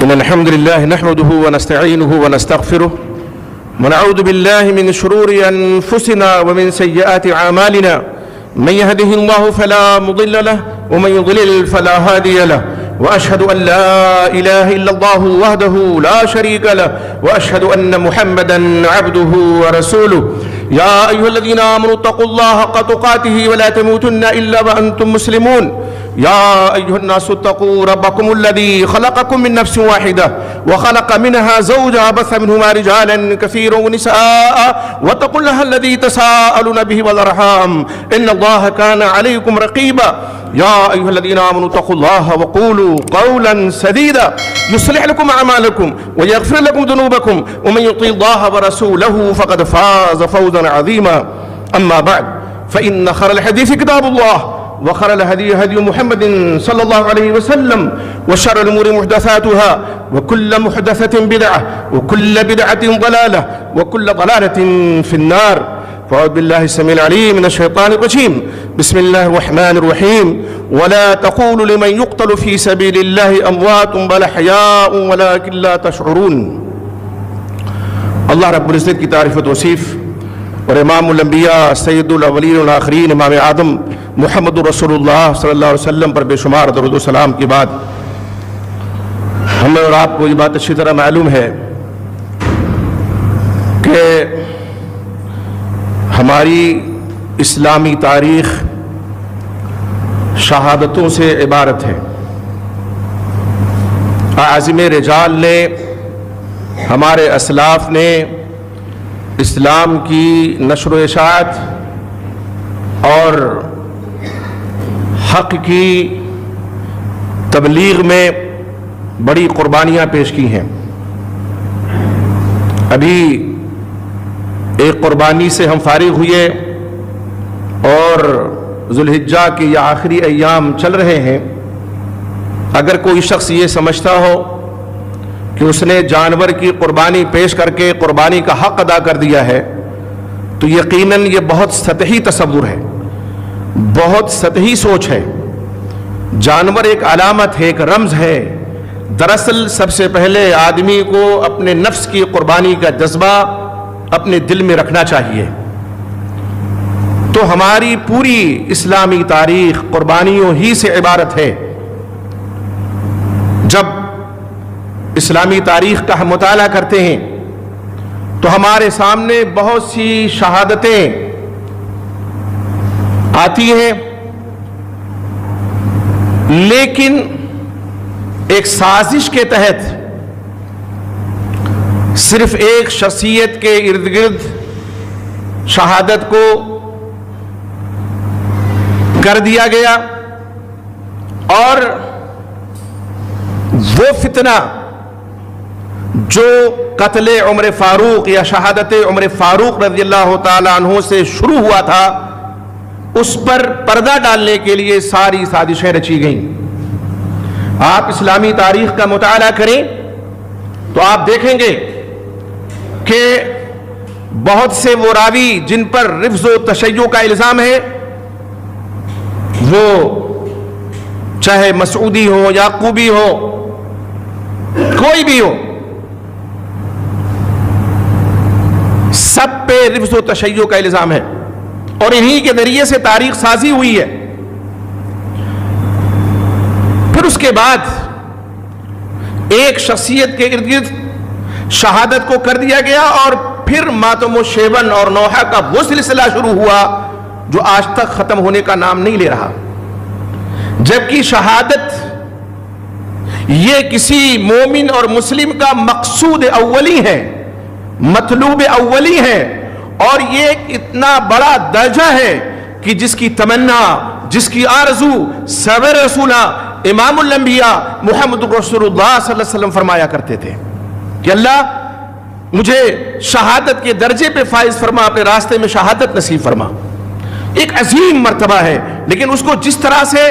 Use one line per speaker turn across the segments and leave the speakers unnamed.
إن الحمد لله نحمده ونستعينه ونستغفره ونعوذ بالله من شرور أنفسنا ومن سيئات أعمالنا من يهده الله فلا مضل له ومن يضلل فلا هادي له وأشهد أن لا إله إلا الله وحده لا شريك له وأشهد أن محمدا عبده ورسوله يا أيها الذين آمنوا اتقوا الله حق تقاته ولا تموتن إلا وأنتم مسلمون يا أيها الناس اتقوا ربكم الذي خلقكم من نفس واحدة وخلق منها زوجها بث منهما رجالا كثيرا ونساء واتقوا الله الذي تساءلون به والأرحام إن الله كان عليكم رقيبا يا أيها الذين آمنوا اتقوا الله وقولوا قولا سديدا يصلح لكم أعمالكم ويغفر لكم ذنوبكم ومن يطيع الله ورسوله فقد فاز فوزا عظيما أما بعد فإن خير الحديث كتاب الله وخير الهدي هدي محمد صلى الله عليه وسلم وشر الأمور محدثاتها وكل محدثة بدعة وكل بدعة ضلالة وكل ضلالة في النار فأعوذ بالله السميع العليم من الشيطان الرجيم بسم الله الرحمن الرحيم ولا تقولوا لمن يقتل في سبيل الله أموات بل أحياء ولكن لا تشعرون. اللہ رب العزت کی تعریف و توصیف اور امام الانبیاء سید الاولین والآخرین امام اعظم محمد رسول اللہ صلی اللہ علیہ وسلم پر بے شمار درود و سلام کے بعد ہمیں اور آپ کو یہ بات اچھی طرح معلوم ہے کہ ہماری اسلامی تاریخ شہادتوں سے عبارت ہے. اعاظم رجال نے، ہمارے اسلاف نے اسلام کی نشر و اشاعت اور حق کی تبلیغ میں بڑی قربانیاں پیش کی ہیں. ابھی ایک قربانی سے ہم فارغ ہوئے اور ذوالحجہ کے یہ آخری ایام چل رہے ہیں. اگر کوئی شخص یہ سمجھتا ہو کہ اس نے جانور کی قربانی پیش کر کے قربانی کا حق ادا کر دیا ہے تو یقیناً یہ بہت سطحی تصور ہے، بہت سطحی سوچ ہے. جانور ایک علامت ہے، ایک رمز ہے. دراصل سب سے پہلے آدمی کو اپنے نفس کی قربانی کا جذبہ اپنے دل میں رکھنا چاہیے. تو ہماری پوری اسلامی تاریخ قربانیوں ہی سے عبارت ہے. جب اسلامی تاریخ کا ہم مطالعہ کرتے ہیں تو ہمارے سامنے بہت سی شہادتیں آتی ہیں، لیکن ایک سازش کے تحت صرف ایک شخصیت کے ارد گرد شہادت کو کر دیا گیا اور وہ فتنہ جو قتل عمر فاروق یا شہادت عمر فاروق رضی اللہ تعالی عنہ سے شروع ہوا تھا اس پر پردہ ڈالنے کے لیے ساری سازشیں رچی گئیں. آپ اسلامی تاریخ کا مطالعہ کریں تو آپ دیکھیں گے کہ بہت سے وہ راوی جن پر رفض و تشیع کا الزام ہے، وہ چاہے مسعودی ہو، یعقوبی ہو، کوئی بھی ہو، سب پہ رفض و تشیع کا الزام ہے اور انہی کے ذریعے سے تاریخ سازی ہوئی ہے. پھر اس کے بعد ایک شخصیت کے ارد گرد شہادت کو کر دیا گیا اور پھر ماتم و شیون اور نوحہ کا وہ سلسلہ شروع ہوا جو آج تک ختم ہونے کا نام نہیں لے رہا. جبکہ شہادت یہ کسی مومن اور مسلم کا مقصود اولی ہے، مطلوب اولی ہے، اور یہ ایک اتنا بڑا درجہ ہے کہ جس کی تمنا، جس کی آرزو سرور رسولہ امام الانبیاء محمد رسول اللہ صلی اللہ علیہ وسلم فرمایا کرتے تھے کہ اللہ مجھے شہادت کے درجے پہ فائز فرما، اپنے راستے میں شہادت نصیب فرما. ایک عظیم مرتبہ ہے، لیکن اس کو جس طرح سے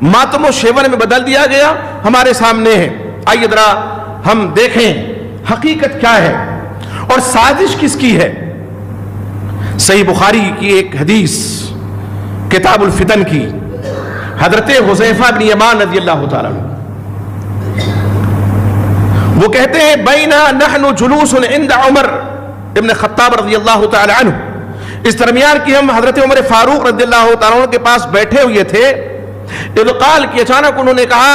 ماتم و شیون میں بدل دیا گیا ہمارے سامنے ہے. آئیے ذرا ہم دیکھیں حقیقت کیا ہے اور سازش کس کی ہے. صحیح بخاری کی ایک حدیث کتاب الفتن کی، حضرت حذیفہ بن یمان رضی اللہ تعالیٰ عنہ وہ کہتے ہیں بینا نحن جلوس عند عمر ابن خطاب رضی اللہ تعالی عنہ، اس درمیان کی ہم حضرت عمر فاروق رضی اللہ تعالی عنہ کے پاس بیٹھے ہوئے تھے، اذ قال کہ اچانک انہوں نے کہا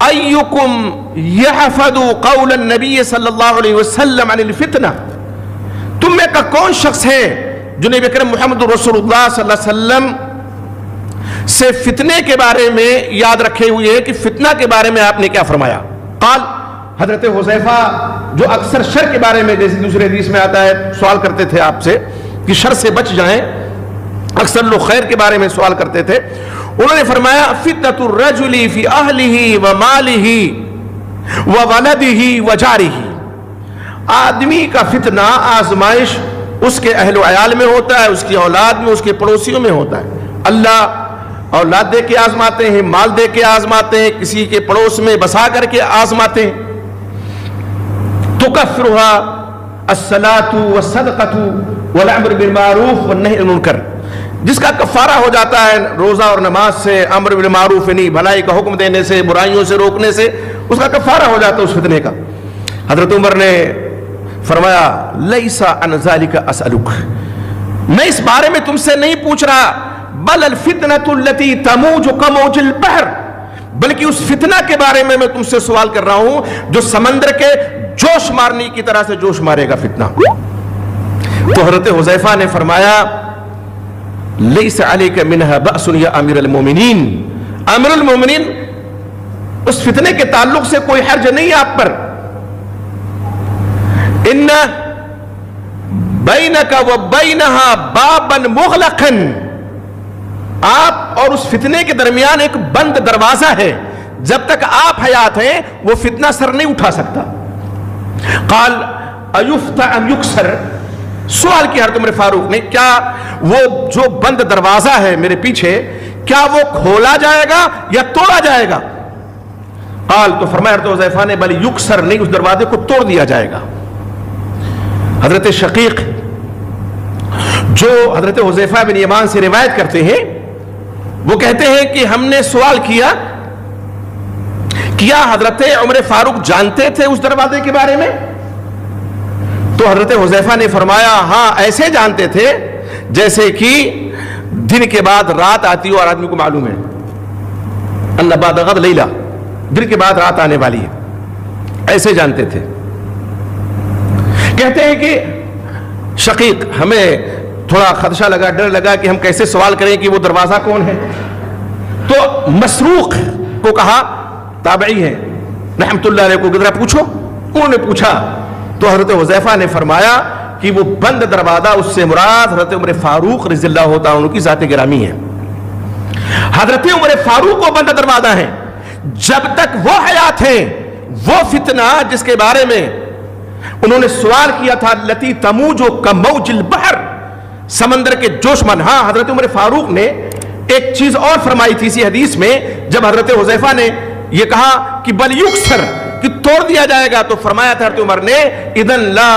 ایکم یحفظ قول النبی صلی اللہ علیہ وسلم عن الفتنہ، تم میں کا کون شخص ہے جو نبی اکرم محمد رسول اللہ صلی اللہ علیہ وسلم سے فتنے کے بارے میں یاد رکھے ہوئے ہے کہ فتنہ کے بارے میں آپ نے کیا فرمایا؟ قال، حضرت حذیفہ جو اکثر شر کے بارے میں جیسے دوسرے حدیث میں آتا ہے سوال کرتے تھے آپ سے کہ شر سے بچ جائیں، اکثر لوگ خیر کے بارے میں سوال کرتے تھے، انہوں نے فرمایا فتنۃ الرجل فی اہلہ ومالہ وولدہ وجارہ، آدمی کا فتنہ آزمائش اس کے اہل و عیال میں ہوتا ہے، اس کی اولاد میں، اس کے پڑوسیوں میں ہوتا ہے۔ اللہ اولاد دے کے آزماتے ہیں، مال دے کے آزماتے ہیں، کسی کے پڑوس میں بسا کر کے آزماتے ہیں۔ تکفرها الصلاۃ والصدقۃ والامر بالمعروف والنہی عن المنکر، جس کا کفارہ ہو جاتا ہے روزہ اور نماز سے، امر بالمعروف یعنی بھلائی کا حکم دینے سے، برائیوں سے روکنے سے، اس کا کفارہ ہو جاتا ہے اس فتنے کا۔ حضرت عمر نے فرمایا لیس عن ذلک اسألک، میں اس بارے میں تم سے نہیں پوچھ رہا، بل الفتنۃ التی تموج کموج البحر، بلکہ اس فتنہ کے بارے میں تم سے سوال کر رہا ہوں جو سمندر کے جوش مارنے کی طرح سے جوش مارے گا فتنہ۔ تو حضرت حذیفہ نے فرمایا لیس علیک منها بأس یا امیر المومنین، امیر المومنین اس فتنے کے تعلق سے کوئی حرج نہیں ہے آپ پر، ان بینک و بینہا بابا مغلقا، آپ اور اس فتنے کے درمیان ایک بند دروازہ ہے، جب تک آپ حیات ہیں وہ فتنہ سر نہیں اٹھا سکتا۔ قال ایفتح ام یکسر، سوال کیا حضرت عمر فاروق نے کیا وہ جو بند دروازہ ہے میرے پیچھے کیا وہ کھولا جائے گا یا توڑا جائے گا؟ قال، تو فرمایا حضرت حذیفہ نے بل یکسر، نہیں اس دروازے کو توڑ دیا جائے گا۔ حضرت شقیق جو حضرت حذیفہ بن یمان سے روایت کرتے ہیں وہ کہتے ہیں کہ ہم نے سوال کیا حضرت عمر فاروق جانتے تھے اس دروازے کے بارے میں؟ تو حضرت حذیفہ نے فرمایا ہاں ایسے جانتے تھے جیسے کہ دن کے بعد رات آتی ہو اور آدمی کو معلوم ہے ان بعد غد لیلہ، دن کے بعد رات آنے والی ہے، ایسے جانتے تھے۔ کہتے ہیں کہ شقیق ہمیں تھوڑا خدشہ لگا، ڈر لگا کہ ہم کیسے سوال کریں کہ وہ دروازہ کون ہے، تو مسروق کو کہا، تابعی ہے رحمت اللہ علیہ کو، ذرا پوچھو۔ انہوں نے پوچھا تو حضرت حذیفہ نے فرمایا کہ وہ بند دروازہ اس سے مراد حضرت عمر فاروق رضی اللہ تعالیٰ عنہ کی ذات گرامی ہے۔ حضرت عمر فاروق کو بند دروازہ ہے، جب تک وہ حیات ہیں وہ فتنہ جس کے بارے میں انہوں نے سوال کیا تھا لتی تموج کموج البحر، سمندر کے جوش من۔ ہاں حضرت عمر فاروق نے ایک چیز اور فرمائی تھی اسی حدیث میں، جب حضرت حذیفہ نے یہ کہا کہ بل یکسر، کہ توڑ دیا جائے گا، تو فرمایا تھا حضرت عمر نے اذن لا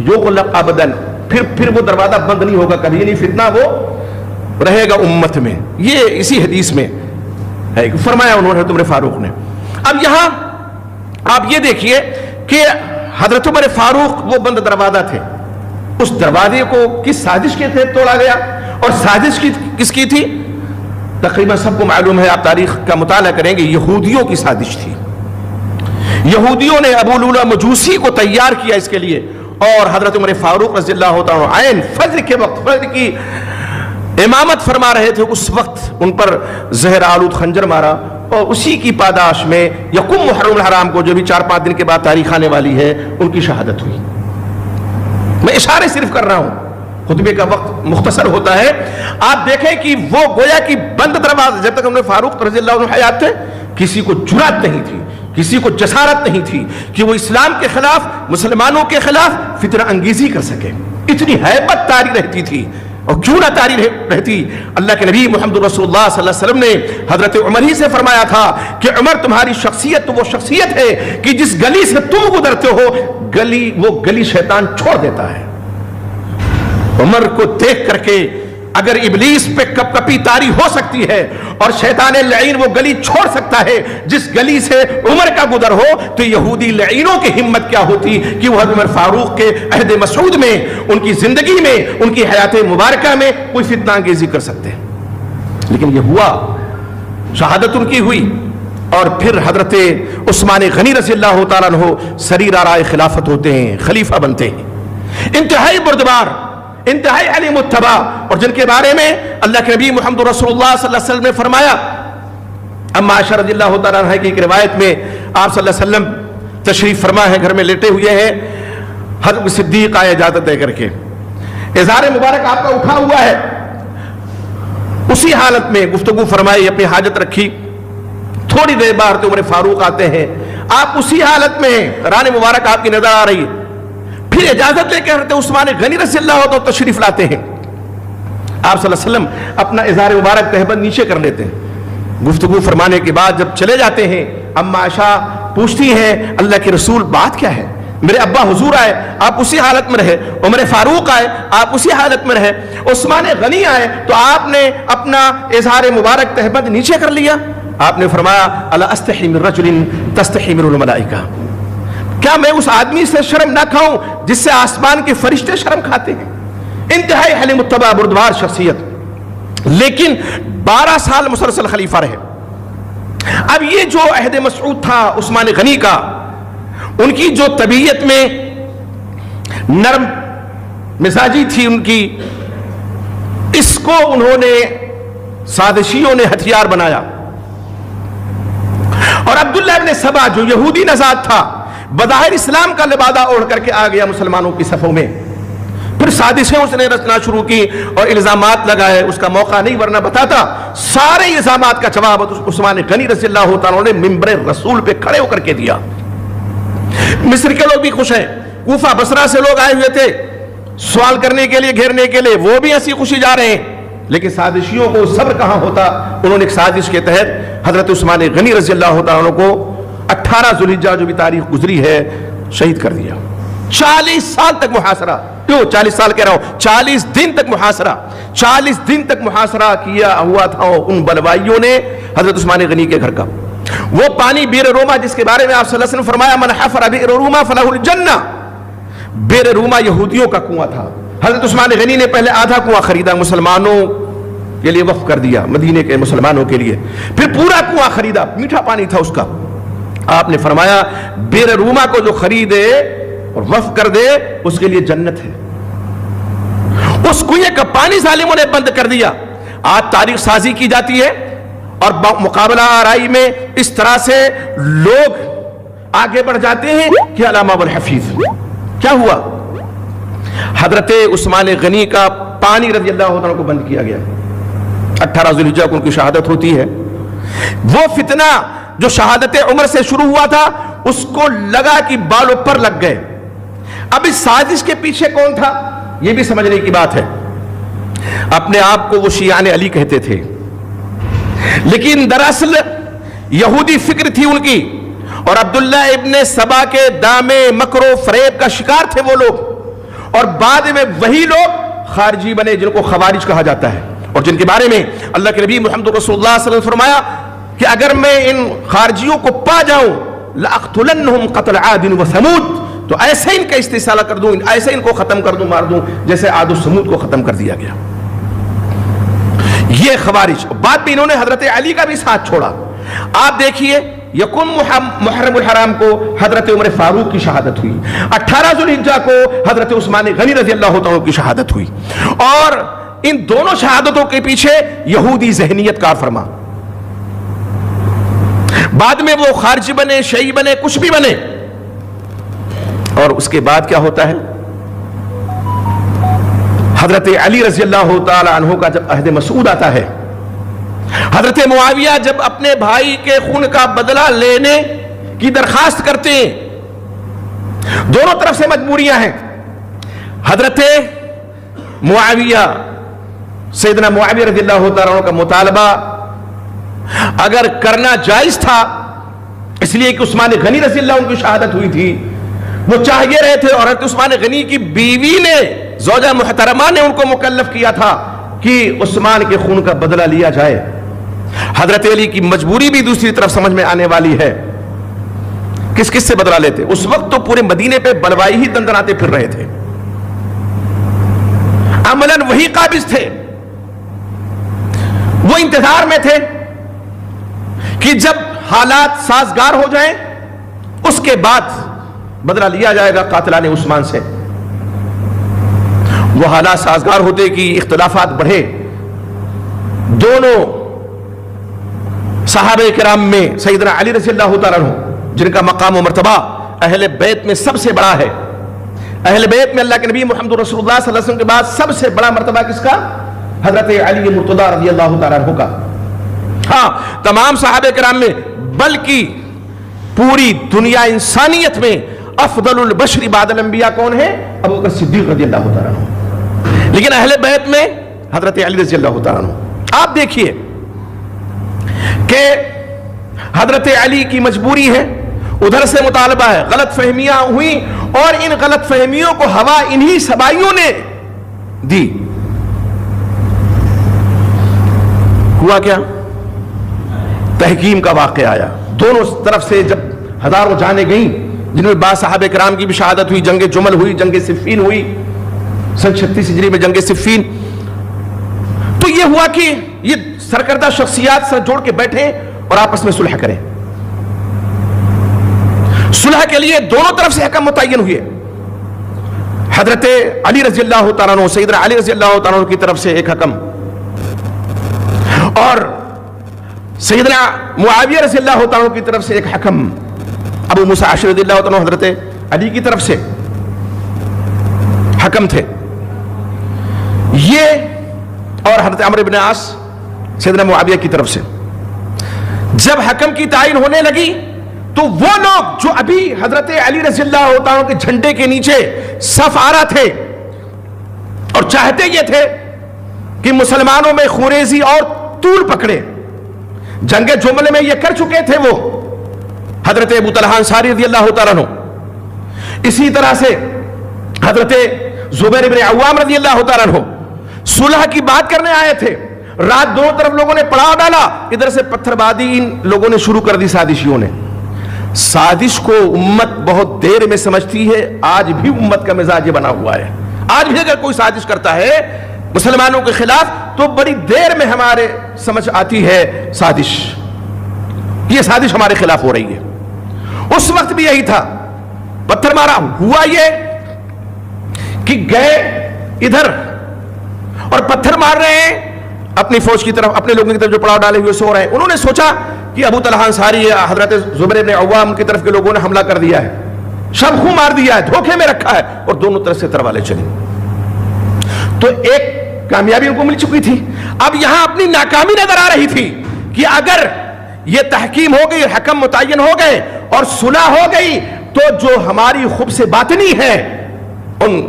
یغلق ابدا، پھر وہ دروازہ بند نہیں ہوگا کبھی، نہیں فتنہ وہ رہے گا امت میں۔ یہ اسی حدیث میں ہے فرمایا انہوں نے حضرت عمر فاروق نے۔ اب یہاں آپ یہ دیکھیے کہ حضرت عمر فاروق وہ بند دروازہ تھے، اس دروازے کو کس سازش کے تحت توڑا گیا، اور سازش کس کی تھی؟ تقریباً سب کو معلوم ہے، آپ تاریخ کا مطالعہ کریں گے، یہودیوں کی سازش تھی۔ یہودیوں نے ابو لولو مجوسی کو تیار کیا اس کے لیے، اور حضرت عمر فاروق رضی اللہ تعالیٰ عنہ عین فجر کے وقت، فجر کی امامت فرما رہے تھے، اس وقت ان پر زہر آلود خنجر مارا، اور اسی کی پاداش میں یکم محرم الحرام کو جو بھی 4-5 دن کے بعد تاریخ آنے والی ہے ان کی شہادت ہوئی۔ میں اشارے صرف کر رہا ہوں، خطبے کا وقت مختصر ہوتا ہے۔ آپ دیکھیں کہ وہ گویا کی بند دروازہ، جب تک ہم نے فاروق رضی اللہ عنہ حیات تھے کسی کو جرات نہیں تھی، کسی کو جسارت نہیں تھی کہ وہ اسلام کے خلاف، مسلمانوں کے خلاف فتنہ انگیزی کر سکے، اتنی ہیبت طاری رہتی تھی۔ اور کیوں نہ طاری رہتی، اللہ کے نبی محمد رسول اللہ صلی اللہ علیہ وسلم نے حضرت عمر ہی سے فرمایا تھا کہ عمر تمہاری شخصیت تو وہ شخصیت ہے کہ جس گلی سے تم گزرتے ہو وہ گلی شیطان چھوڑ دیتا ہے۔ عمر کو دیکھ کر کے اگر ابلیس پہ کپ کپی طاری ہو سکتی ہے اور شیطان لعین وہ گلی چھوڑ سکتا ہے جس گلی سے عمر کا گزر ہو، تو یہودی لعینوں کی ہمت کیا ہوتی کہ وہ حضرت عمر فاروق کے عہد مسعود میں، ان کی زندگی میں، ان کی حیات مبارکہ میں کوئی فتنہ انگیزی کر سکتے ہیں۔ لیکن یہ ہوا، شہادت ان کی ہوئی، اور پھر حضرت عثمان غنی رضی اللہ تعالیٰ عنہ سریر آرائے خلافت ہوتے ہیں، خلیفہ بنتے ہیں، انتہائی بردبار، انتہائی علیم متبع، اور جن کے بارے میں اللہ کے نبی محمد رسول اللہ صلی اللہ علیہ وسلم نے فرمایا۔ اما عائشہ رضی اللہ تعالیٰ عنہ کی ایک روایت میں آپ صلی اللہ علیہ وسلم تشریف فرما ہے، گھر میں لیٹے ہوئے ہیں، حضرت صدیق آئے اجازت دے کر کے، ازار مبارک آپ کا اٹھا ہوا ہے، اسی حالت میں گفتگو فرمائی، اپنی حاجت رکھی، تھوڑی دیر بعد عمر فاروق آتے ہیں، آپ اسی حالت میں ران مبارک آپ کی نظر آ رہی، پھر اجازت لے کے حضرت عثمان غنی رضی اللہ عنہ تشریف لاتے ہیں، آپ صلی اللہ علیہ وسلم اپنا ازار مبارک تہبند نیچے کر لیتے ہیں، گفتگو فرمانے کے بعد جب چلے جاتے ہیں، اما عائشہ پوچھتی ہیں اللہ کے رسول بات کیا ہے؟ میرے ابا حضور آئے آپ اسی حالت میں رہے، عمر فاروق آئے آپ اسی حالت میں رہے، عثمان غنی آئے تو آپ نے اپنا اظہار مبارک تہبند نیچے کر لیا۔ آپ نے فرمایا الا استحی من رجل تستحی منہ الملائکہ، کیا میں اس آدمی سے شرم نہ کھاؤں جس سے آسمان کے فرشتے شرم کھاتے ہیں؟ انتہائی حلیم متبع بردبار شخصیت، لیکن 12 سال مسلسل خلیفہ رہے۔ اب یہ جو عہد مسعود تھا عثمان غنی کا، ان کی جو طبیعت میں نرم مزاجی تھی ان کی، اس کو انہوں نے سازشیوں نے ہتھیار بنایا، اور عبداللہ ابن سبا جو یہودی نژاد تھا بظاہر اسلام کا لبادہ اوڑھ کر کے آ گیا مسلمانوں کی صفوں میں، پھر سازشیں اس نے رچنا شروع کی اور الزامات لگائے، اس کا موقع نہیں ورنہ بتاتا، سارے الزامات کا جواب عثمان غنی رضی اللہ تعالیٰ نے منبر رسول پہ کھڑے ہو کر کے دیا۔ مصر کے لوگ بھی خوش ہیں، کوفہ بصرہ سے لوگ آئے ہوئے تھے سوال کرنے کے لیے، گھیرنے کے لیے، وہ بھی ہنسی خوشی جا رہے ہیں، لیکن سازشیوں کو صبر کہاں ہوتا، انہوں نے ایک سازش کے تحت حضرت عثمان غنی رضی اللہ تعالیٰ عنہ کو 18 ذوالحجہ جو بھی تاریخ گزری ہے شہید کر دیا۔ 40 سال تک محاصرہ، کیوں 40 سال کہہ رہا ہوں، 40 دن تک محاصرہ، 40 دن تک محاصرہ کیا ہوا تھا ان بلوائیوں نے حضرت عثمان غنی کے گھر کا۔ وہ پانی بئر روما جس کے بارے میں آپ صلی اللہ علیہ وسلم فرمایا من حفر بئر روما فلہ الجنہ، بئر روما یہودیوں کا کنواں تھا، حضرت عثمان غنی نے پہلے آدھا کنواں خریدا، مسلمانوں کے لیے وقف کر دیا، مدینے کے مسلمانوں کے لیے، پھر پورا کنواں خریدا، میٹھا پانی تھا اس کا۔ آپ نے فرمایا بئر روما کو جو خریدے اور وقف کر دے اس کے لیے جنت ہے۔ اس کنویں کا پانی ظالموں نے بند کر دیا۔ آج تاریخ سازی کی جاتی ہے اور مقابلہ آرائی میں اس طرح سے لوگ آگے بڑھ جاتے ہیں کہ علامہ والحفیظ کیا ہوا؟ حضرت عثمان غنی کا پانی رضی اللہ عنہ کو بند کیا گیا، 18 ذوالحجہ کو ان کی شہادت ہوتی ہے۔ وہ فتنہ جو شہادت عمر سے شروع ہوا تھا اس کو لگا کہ بالوں پر لگ گئے۔ اب اس سازش کے پیچھے کون تھا یہ بھی سمجھنے کی بات ہے۔ اپنے آپ کو وہ شیعان علی کہتے تھے، لیکن دراصل یہودی فکر تھی ان کی، اور عبداللہ ابن سبا کے دامے مکر و فریب کا شکار تھے وہ لوگ، اور بعد میں وہی لوگ خارجی بنے جن کو خوارج کہا جاتا ہے، اور جن کے بارے میں اللہ کے نبی محمد رسول اللہ صلی اللہ علیہ وسلم نے فرمایا کہ اگر میں ان خارجیوں کو پا جاؤں لَأَقْتُلَنَّهُمْ قَتْلَ عَادٍ وَثَمُودٍ، تو ایسے ان کا استحصال کر دوں، ایسے ان کو ختم کر دوں، مار دوں جیسے عاد و سمود کو ختم کر دیا گیا۔ یہ خوارج، بعد میں انہوں نے حضرت علی کا بھی ساتھ چھوڑا۔ آپ دیکھیے یکم محرم الحرام کو حضرت عمر فاروق کی شہادت ہوئی، 18 ذوالحجہ کو حضرت عثمان غنی رضی اللہ عنہ کی شہادت ہوئی، اور ان دونوں شہادتوں کے پیچھے یہودی ذہنیت کار فرما۔ بعد میں وہ خارجی بنے، شیعی بنے، کچھ بھی بنے، اور اس کے بعد کیا ہوتا ہے؟ حضرت علی رضی اللہ تعالی عنہ کا جب عہد مسعود آتا ہے، حضرت معاویہ جب اپنے بھائی کے خون کا بدلہ لینے کی درخواست کرتے ہیں، دونوں طرف سے مجبوریاں ہیں۔ حضرت معاویہ، سیدنا معاویہ رضی اللہ تعالی عنہ کا مطالبہ اگر کرنا جائز تھا، اس لیے کہ عثمان غنی رضی اللہ عنہ کی شہادت ہوئی تھی، وہ چاہیے رہے تھے، اور حضرت عثمان غنی کی بیوی نے، زوجہ محترمہ نے ان کو مکلف کیا تھا کہ عثمان کے خون کا بدلہ لیا جائے. حضرت علی کی مجبوری بھی دوسری طرف سمجھ میں آنے والی ہے. کس کس سے بدلہ لیتے؟ اس وقت تو پورے مدینے پہ بلوائی ہی دندناتے پھر رہے تھے. عملاً وہی قابض تھے، وہ انتظار میں تھے کہ جب حالات سازگار ہو جائیں اس کے بعد بدلہ لیا جائے گا قاتلان عثمان سے. وہ حالات سازگار ہوتے کہ اختلافات بڑھے. دونوں صحابہ کرام میں سیدنا علی رضی اللہ تعالیٰ عنہ، جن کا مقام و مرتبہ اہل بیت میں سب سے بڑا ہے. اہل بیت میں اللہ کے نبی محمد رسول اللہ صلی اللہ علیہ وسلم کے بعد سب سے بڑا مرتبہ کس کا؟ حضرت علی مرتضی رضی اللہ تعالیٰ عنہ کا. ہاں، تمام صحابہ کرام میں بلکہ پوری دنیا انسانیت میں افضل البشر بعد الانبیاء کون ہے؟ ابو بکر صدیق رضی اللہ تعالیٰ عنہ. لیکن اہل بیت میں حضرت علی رضی اللہ تعالیٰ عنہ. آپ دیکھیے کہ حضرت علی کی مجبوری ہے، ادھر سے مطالبہ ہے، غلط فہمیاں ہوئی اور ان غلط فہمیوں کو ہوا انہی سبائیوں نے دی. ہوا کیا؟ تحکیم کا واقعہ آیا. دونوں طرف سے جب ہزاروں جانیں گئیں، جن میں بعض صحابہ کرام کی بھی شہادت ہوئی، جنگ جمل ہوئی، جنگ صفین ہوئی سن 36 ہجری میں، جنگ صفین. تو یہ ہوا کہ یہ سرکردہ شخصیات سر جوڑ کے بیٹھے اور آپس میں صلح کریں. صلح کے لیے دونوں طرف سے حکم متعین ہوئے. حضرت علی رضی اللہ تعالیٰ عنہ، سیدنا علی رضی اللہ تعالیٰ عنہ کی طرف سے ایک حکم، اور سیدنا معاویہ رضی اللہ تعالیٰ عنہ کی طرف سے ایک حکم. ابو موسیٰ اشعری رضی اللہ تعالیٰ عنہ حضرت علی کی طرف سے حکم تھے یہ، اور حضرت عمرو بن عاص سیدنا معاویہ کی طرف سے. جب حکم کی تعین ہونے لگی تو وہ لوگ جو ابھی حضرت علی رضی اللہ تعالیٰ کے جھنڈے کے نیچے صف آرا تھے اور چاہتے یہ تھے کہ مسلمانوں میں خوریزی اور طول پکڑے، جنگ جمل میں یہ کر چکے تھے وہ حضرت ابو طلحہ انصاری رضی اللہ تعالیٰ عنہ. اسی طرح سے حضرت زبیر بن عوام رضی اللہ تعالیٰ عنہ صلح کی بات کرنے آئے تھے. رات دونوں طرف لوگوں نے پڑاؤ ڈالا، ادھر سے پتھر بازی ان لوگوں نے شروع کر دی سازشیوں نے. سازش کو امت بہت دیر میں سمجھتی ہے. آج بھی امت کا مزاج یہ بنا ہوا ہے. آج بھی اگر کوئی سازش کرتا ہے مسلمانوں کے خلاف تو بڑی دیر میں ہمارے سمجھ آتی ہے سازش، یہ سازش ہمارے خلاف ہو رہی ہے. اس وقت بھی یہی تھا، پتھر مارا. ہوا یہ کہ گئے ادھر اور پتھر مار رہے ہیں اپنی فوج کی طرف، اپنے لوگوں کی طرف جو پڑاؤ ڈالے ہوئے سو رہے ہیں. انہوں نے سوچا کہ ابو طلحہ انصاری یا حضرت زبیر بن عوام کی طرف کے لوگوں نے حملہ کر دیا ہے، شب خوں مار دیا ہے، دھوکے میں رکھا ہے، اور دونوں طرف سے تلواریں چلی. تو ایک کامیابی ان کو مل چکی تھی. اب یہاں اپنی ناکامی نظر آ رہی تھی کہ اگر یہ تحکیم ہو گئی، حکم متعین ہو گئے اور صلح ہو گئی تو جو ہماری خبث باطنی ہے، ان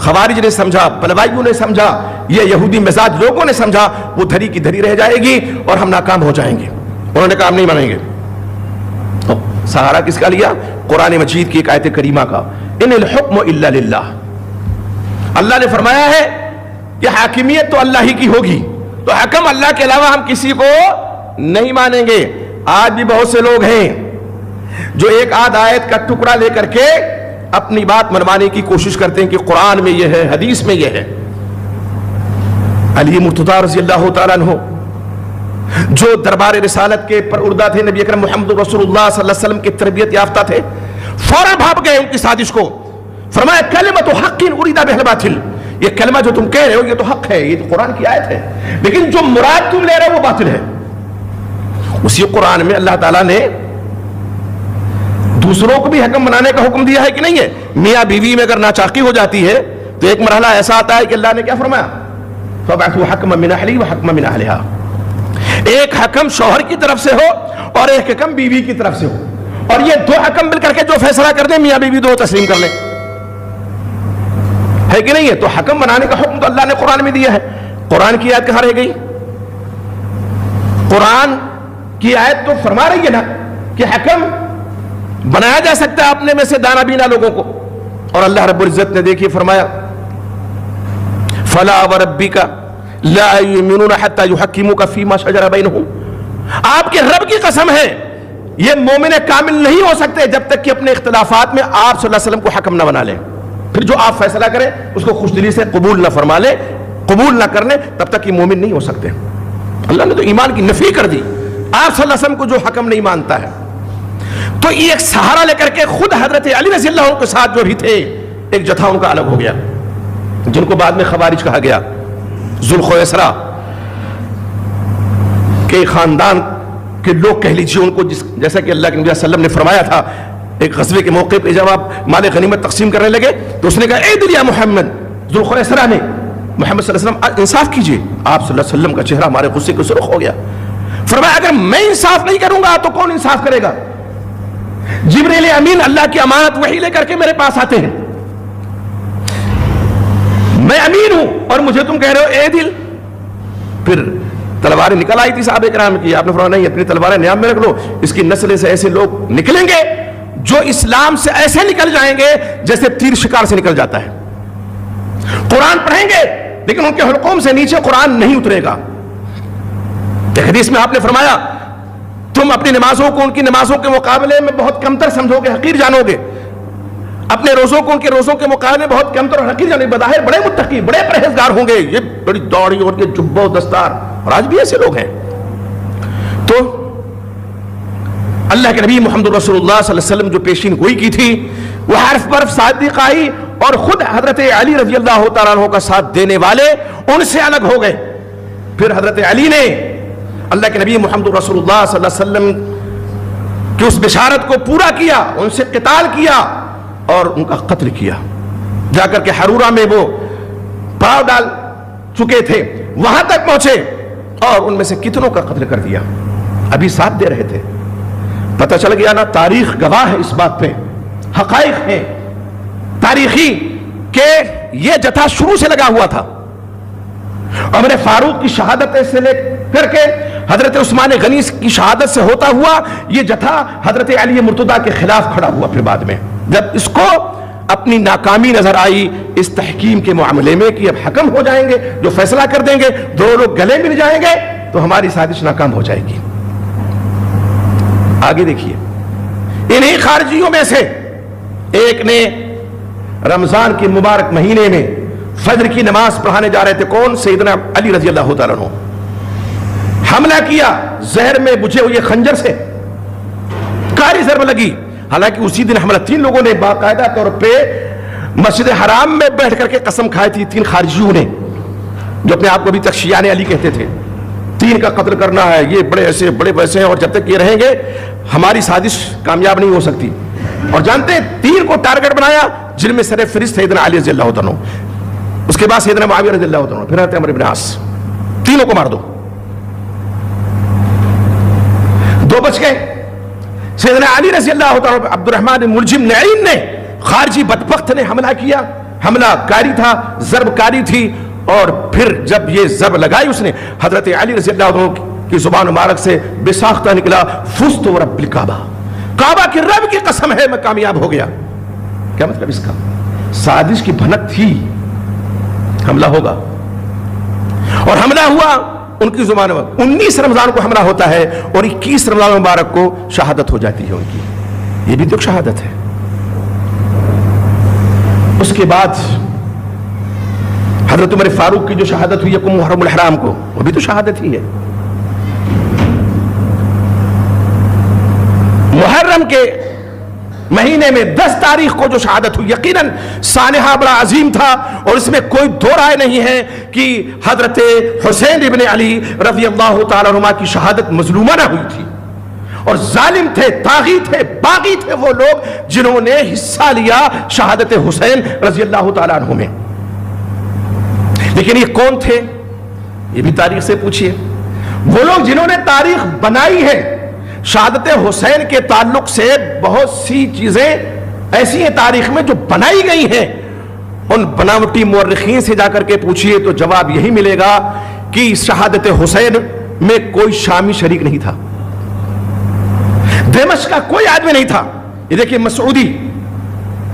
خوارج نے سمجھا، بلوائیوں نے سمجھا، یہ یہودی مزاج لوگوں نے سمجھا، وہ دھری کی دھری رہ جائے گی اور ہم ناکام ہو جائیں گے. انہوں نے کہا ہم نہیں مانیں گے. سہارا کس کا لیا؟ قرآن مجید کی ایک آیت کریمہ کا، ان الحکم الا للہ. اللہ نے فرمایا ہے کہ حاکمیت تو اللہ ہی کی ہوگی، تو حکم اللہ کے علاوہ ہم کسی کو نہیں مانیں گے. آج بھی بہت سے لوگ ہیں جو ایک آدھ آیت کا ٹکڑا لے کر کے اپنی بات منوانے کی کوشش کرتے ہیں کہ قرآن میں یہ ہے، حدیث میں یہ ہے. علی مرتضی رضی اللہ تعالیٰ عنہ جو دربار رسالت کے پر اردہ تھے، نبی اکرم محمد رسول اللہ صلی اللہ علیہ وسلم کی تربیت یافتہ تھے، فوراً بھاپ گئے ان کی سازش کو. فرمایا کلمۃ حق ارید بها الباطل، یہ کلمہ جو تم کہہ رہے ہو یہ تو حق ہے، یہ تو قرآن کی آیت ہے، لیکن جو مراد تم لے رہے ہو وہ باطل ہے. اسی قرآن میں اللہ تعالیٰ نے دوسروں کو بھی حکم بنانے کا حکم دیا ہے کہ نہیں ہے. میاں بیوی میں اگر ناچاقی ہو جاتی ہے تو ایک مرحلہ ایسا آتا ہے کہ اللہ نے کیا فرمایا؟ فَبَعْثُوا حَكْمًا مِنْ أَهْلِهِ وَحَكْمًا مِنْ أَهْلِهَا. ایک حکم شوہر کی طرف سے ہو اور ایک حکم بیوی کی طرف سے ہو، اور یہ دو حکم مل کر کے جو فیصلہ کر دیں میاں بیوی دو تسلیم کر لیں، ہے کہ نہیں ہے؟ تو حکم بنانے کا حکم تو اللہ نے قرآن میں دیا ہے. قرآن کی آیت کہاں رہ گئی؟ قرآن کی آیت تو فرما رہی ہے نا کہ حکم بنایا جا سکتا ہے اپنے میں سے دانا بینا لوگوں کو. اور اللہ رب العزت نے دیکھیے فرمایا فَلَا وَرَبِّكَ لا یؤمنون حتی یحکموک فیما شجر بینہم، آپ کے رب کی قسم ہے یہ مومن کامل نہیں ہو سکتے جب تک کہ اپنے اختلافات میں آپ صلی اللہ علیہ وسلم کو حکم نہ بنا لیں. پھر جو آپ فیصلہ کریں اس کو خوش دلی سے قبول نہ فرما لیں، قبول نہ کر لیں، تب تک یہ مومن نہیں ہو سکتے. اللہ نے تو ایمان کی نفی کر دی آپ صلی اللہ علیہ وسلم کو جو حکم نہیں مانتا ہے. تو یہ ایک سہارا لے کر کے خود حضرت علی رضی اللہ عنہ کے ساتھ جو بھی تھے ایک جتھا ان کا الگ ہو گیا، جن کو بعد میں خوارج کہا گیا. ذوالخویسرہ کے خاندان کہ لوگ کہہ لیجیے ان کو، جیسا کہ اللہ کے نبی صلی اللہ علیہ وسلم نے فرمایا تھا ایک غزوے کے موقع پہ جب آپ مال غنیمت تقسیم کرنے لگے تو اس نے کہا اعدل یا محمد. ذوالخویسرہ نے محمد صلی اللہ علیہ وسلم انصاف کیجیے. آپ صلی اللہ علیہ وسلم کا چہرہ ہمارے غصے کو سرخ ہو گیا. فرمایا اگر میں انصاف نہیں کروں گا تو کون انصاف کرے گا؟ جبریل امین اللہ کی امانت وحی لے کر کے میرے پاس آتے ہیں، میں امین ہوں اور مجھے تم کہہ رہے ہو اعدل. پھر تلواریں نکل آئی تھی صحابہ کرام کی، آپ نے فرمایا نہیں اپنی تلواریں نیام میں رکھ لو، اس کی نسل سے ایسے لوگ نکلیں گے جو اسلام سے ایسے نکل جائیں گے جیسے تیر شکار سے نکل جاتا ہے. قرآن پڑھیں گے لیکن ان کے حلقوم سے نیچے قرآن نہیں اترے گا. ایک حدیث میں آپ نے فرمایا تم اپنی نمازوں کو ان کی نمازوں کے مقابلے میں بہت کمتر سمجھو گے، حقیر جانو گے. اپنے روزوں کو ان کے روزوں کے مقابلے میں بہت کمتر اور حقیر جانو گے. بظاہر بڑے متقی بڑے پرہیزگار ہوں گے، یہ بڑی دوڑی اور یہ جبہ و دستار، اور آج بھی ایسے لوگ ہیں. تو اللہ کے نبی محمد رسول اللہ صلی اللہ علیہ وسلم جو پیشین گوئی کی تھی وہ حرف برف صادق آئی، اور خود حضرت علی رضی اللہ تعالیٰ عنہ کا ساتھ دینے والے ان سے الگ ہو گئے. پھر حضرت علی نے اللہ کے نبی محمد رسول اللہ صلی اللہ علیہ وسلم کی اس بشارت کو پورا کیا، ان سے قتال کیا اور ان کا قتل کیا. جا کر کے حرورہ میں وہ پڑاؤ ڈال چکے تھے وہاں تک پہنچے اور ان میں سے کتنوں کا قتل کر دیا. ابھی ساتھ دے رہے تھے. پتہ چل گیا نا، تاریخ گواہ ہے اس بات پہ، حقائق ہیں تاریخی کہ یہ جتھا شروع سے لگا ہوا تھا. عمر فاروق کی شہادت سے لے کر کے حضرت عثمان غنی کی شہادت سے ہوتا ہوا یہ جتھا حضرت علی مرتضیٰ کے خلاف کھڑا ہوا. پھر بعد میں جب اس کو اپنی ناکامی نظر آئی اس تحکیم کے معاملے میں کہ اب حکم ہو جائیں گے جو فیصلہ کر دیں گے، دو لوگ گلے مل جائیں گے تو ہماری سازش ناکام ہو جائے گی. آگے دیکھیے، انہی خارجیوں میں سے ایک نے رمضان کے مبارک مہینے میں فجر کی نماز پڑھانے جا رہے تھے. کون؟ سیدنا علی رضی اللہ تعالیٰ عنہ. حملہ کیا زہر میں بجھے ہوئے خنجر سے، کاری ضرب لگی. حالانکہ اسی دن حملہ 3 لوگوں نے باقاعدہ طور پہ مسجد حرام میں بیٹھ کر کے قسم کھائی تھی. 3 خارجیوں نے جو اپنے آپ کو ابھی تک شیعان علی کہتے تھے، 3 کا قتل کرنا ہے، یہ بڑے ایسے بڑے ویسے ہیں، اور جب تک یہ رہیں گے ہماری سازش کامیاب نہیں ہو سکتی. اور جانتے ہیں 3 کو ٹارگٹ بنایا جن میں سر فہرست سیدنا علی رضی اللہ عنہ، اس کے بعد سیدنا معاویہ رضی اللہ عنہ، پھر حضرت عمرو بن عاص. 3 کو مار دو. 2 بچ گئے. سیدنا علی رضی اللہ عنہ عبد الرحمن ملجم نعیم نے، خارجی بدبخت نے حملہ کیا. حملہ کاری تھا، ضرب کاری تھی، اور پھر جب یہ ضرب لگائی اس نے حضرت علی رضی اللہ عنہ کی زبان مبارک سے بے ساختہ نکلا فزت ورب الکعبہ، کعبہ کی رب کی قسم ہے میں کامیاب ہو گیا. کیا مطلب اس کا؟ سازش کی بھنک تھی، حملہ ہوگا. اور حملہ ہوا ان کی زبان میں. 19 رمضان کو حملہ ہوتا ہے اور 21 رمضان مبارک کو شہادت ہو جاتی ہے ان کی. یہ بھی تو ایک شہادت ہے. اس کے بعد حضرت عمر فاروق کی جو شہادت ہوئی یکم محرم الحرام کو، وہ بھی تو شہادت ہی ہے. محرم کے مہینے میں 10 تاریخ کو جو شہادت ہوئی، یقیناً سانحہ بڑا عظیم تھا اور اس میں کوئی دو رائے نہیں ہے کہ حضرت حسین ابن علی رضی اللہ تعالیٰ عنہ کی شہادت مظلومانہ ہوئی تھی. اور ظالم تھے، طاغی تھے، باغی تھے وہ لوگ جنہوں نے حصہ لیا شہادت حسین رضی اللہ تعالیٰ عنہ میں. لیکن یہ کون تھے؟ یہ بھی تاریخ سے پوچھئے. وہ لوگ جنہوں نے تاریخ بنائی ہے. شہادت حسین کے تعلق سے بہت سی چیزیں ایسی ہیں تاریخ میں جو بنائی گئی ہیں. ان بناوٹی مورخین سے جا کر کے پوچھئے تو جواب یہی ملے گا کہ شہادت حسین میں کوئی شامی شریک نہیں تھا، دمشق کا کوئی آدمی نہیں تھا. یہ دیکھیں مسعودی،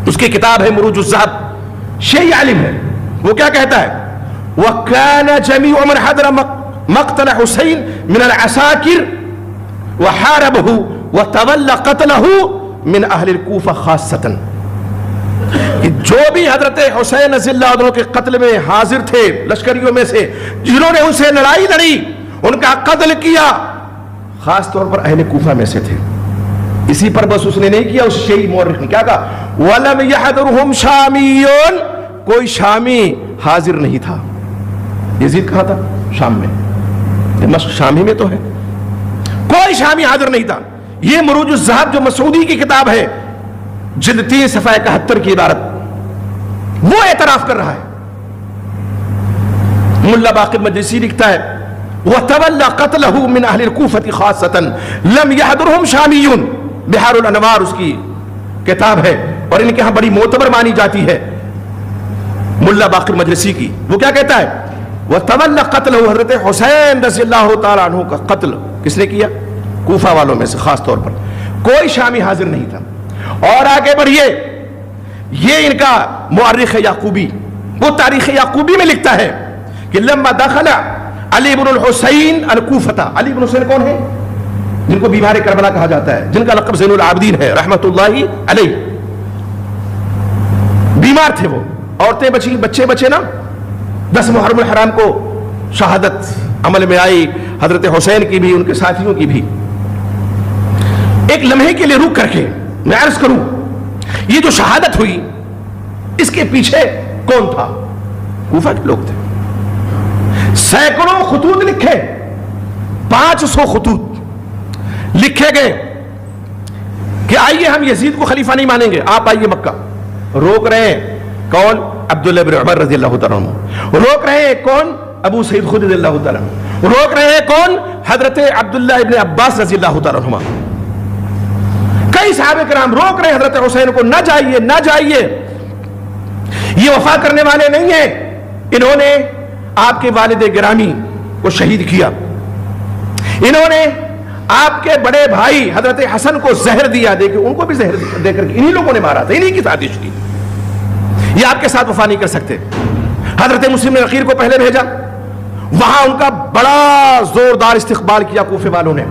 اس کی کتاب ہے مروج الذہب، شیعی عالم ہے. وہ کیا کہتا ہے؟ وَكَانَ جَمِيعُ مَنْ حَضَرَ مَقْتَلَ حُسَيْن مِنَ الْعَسَاكِرِ وَحَارَبَهُ وَتَوَلَّى قَتْلَهُ مِنْ أَهْلِ الْكُوفَةِ خَاصَّةً، کہ جو بھی حضرت حسین رضی اللہ عنہ کے قتل میں حاضر تھے لشکریوں میں سے، جنہوں نے ان سے لڑائی لڑی، ان کا قتل کیا، خاص طور پر اہل کوفہ میں سے تھے۔ اسی پر بس اس نے نہیں کیا، اس شیعی مورخ نے کیا کہا، وَلَمْ يَحْضُرْهُمْ شَامِيٌّ، کوئی شامی حاضر نہیں تھا۔ یزید کہا تھا شام میں، دمشق شام ہی میں تو ہے، کوئی شامی حاضر نہیں تھا۔ یہ مروج الذہب جو مسعودی کی کتاب ہے، جلد 3 صفحہ 71 کی عبارت، وہ اعتراف کر رہا ہے۔ ملا باقر مجلسی لکھتا ہے وَتَوَلَّى قَتْلَهُ مِنْ أَهْلِ الْكُوفَةِ خَاصَّةً لَمْ يَحْضُرْهُمْ شَامِيٌّ، بحار الانوار اس کی کتاب ہے، اور ان کے ہاں بڑی معتبر مانی جاتی ہے ملا باقر مجلسی کی۔ وہ کیا کہتا ہے، وَتَوَلَّى قَتْلَهُ، حضرت حسین رضی اللہ تعالیٰ عنہ کا قتل کس نے کیا؟ کوفہ والوں میں سے خاص طور پر، کوئی شامی حاضر نہیں تھا۔ اور آگے بڑھیے، یہ ان کا مورخ یعقوبی، وہ تاریخ یعقوبی میں لکھتا ہے کہ لما دخل علی بن الحسین الکوفہ، علی بن حسین کون ہے؟ جن کو بیمار کربلا کہا جاتا ہے، جن کا لقب زین العابدین ہے رحمت اللہ علیہ۔ بیمار تھے وہ، عورتیں بچی، بچے بچے نا۔ 10 محرم الحرام کو شہادت عمل میں آئی، حضرت حسین کی بھی، ان کے ساتھیوں کی بھی۔ ایک لمحے کے لیے رک کر کے میں عرض کروں، یہ جو شہادت ہوئی اس کے پیچھے کون تھا؟ کوفہ کے لوگ تھے۔ سینکڑوں خطوط لکھے، 500 خطوط لکھے گئے کہ آئیے ہم یزید کو خلیفہ نہیں مانیں گے، آپ آئیے مکہ۔ روک رہے ہیں کون؟ عبداللہ بن عمر رضی اللہ تعالیٰ عنہ۔ روک رہے ہیں کون؟ ابو سعید خدری رضی اللہ تعالیٰ عنہ۔ روک رہے ہیں کون؟ حضرت عبداللہ ابن عباس رضی اللہ تعالیٰ عنہ۔ کئی صحابہ کرام روک رہے ہیں حضرت حسین کو، نہ جائیے نہ جائیے، یہ وفا کرنے والے نہیں ہیں، انہوں نے آپ کے والد گرامی کو شہید کیا، انہوں نے آپ کے بڑے بھائی حضرت حسن کو زہر دیا، دیکھیں ان کو بھی زہر دے کر انہی لوگوں نے مارا تھا، انہی کی سازش کی، یہ آپ کے ساتھ وفا نہیں کر سکتے۔ حضرت مسلم نے عقیل کو پہلے بھیجا، وہاں ان کا بڑا زوردار استقبال کیا کوفے والوں نے۔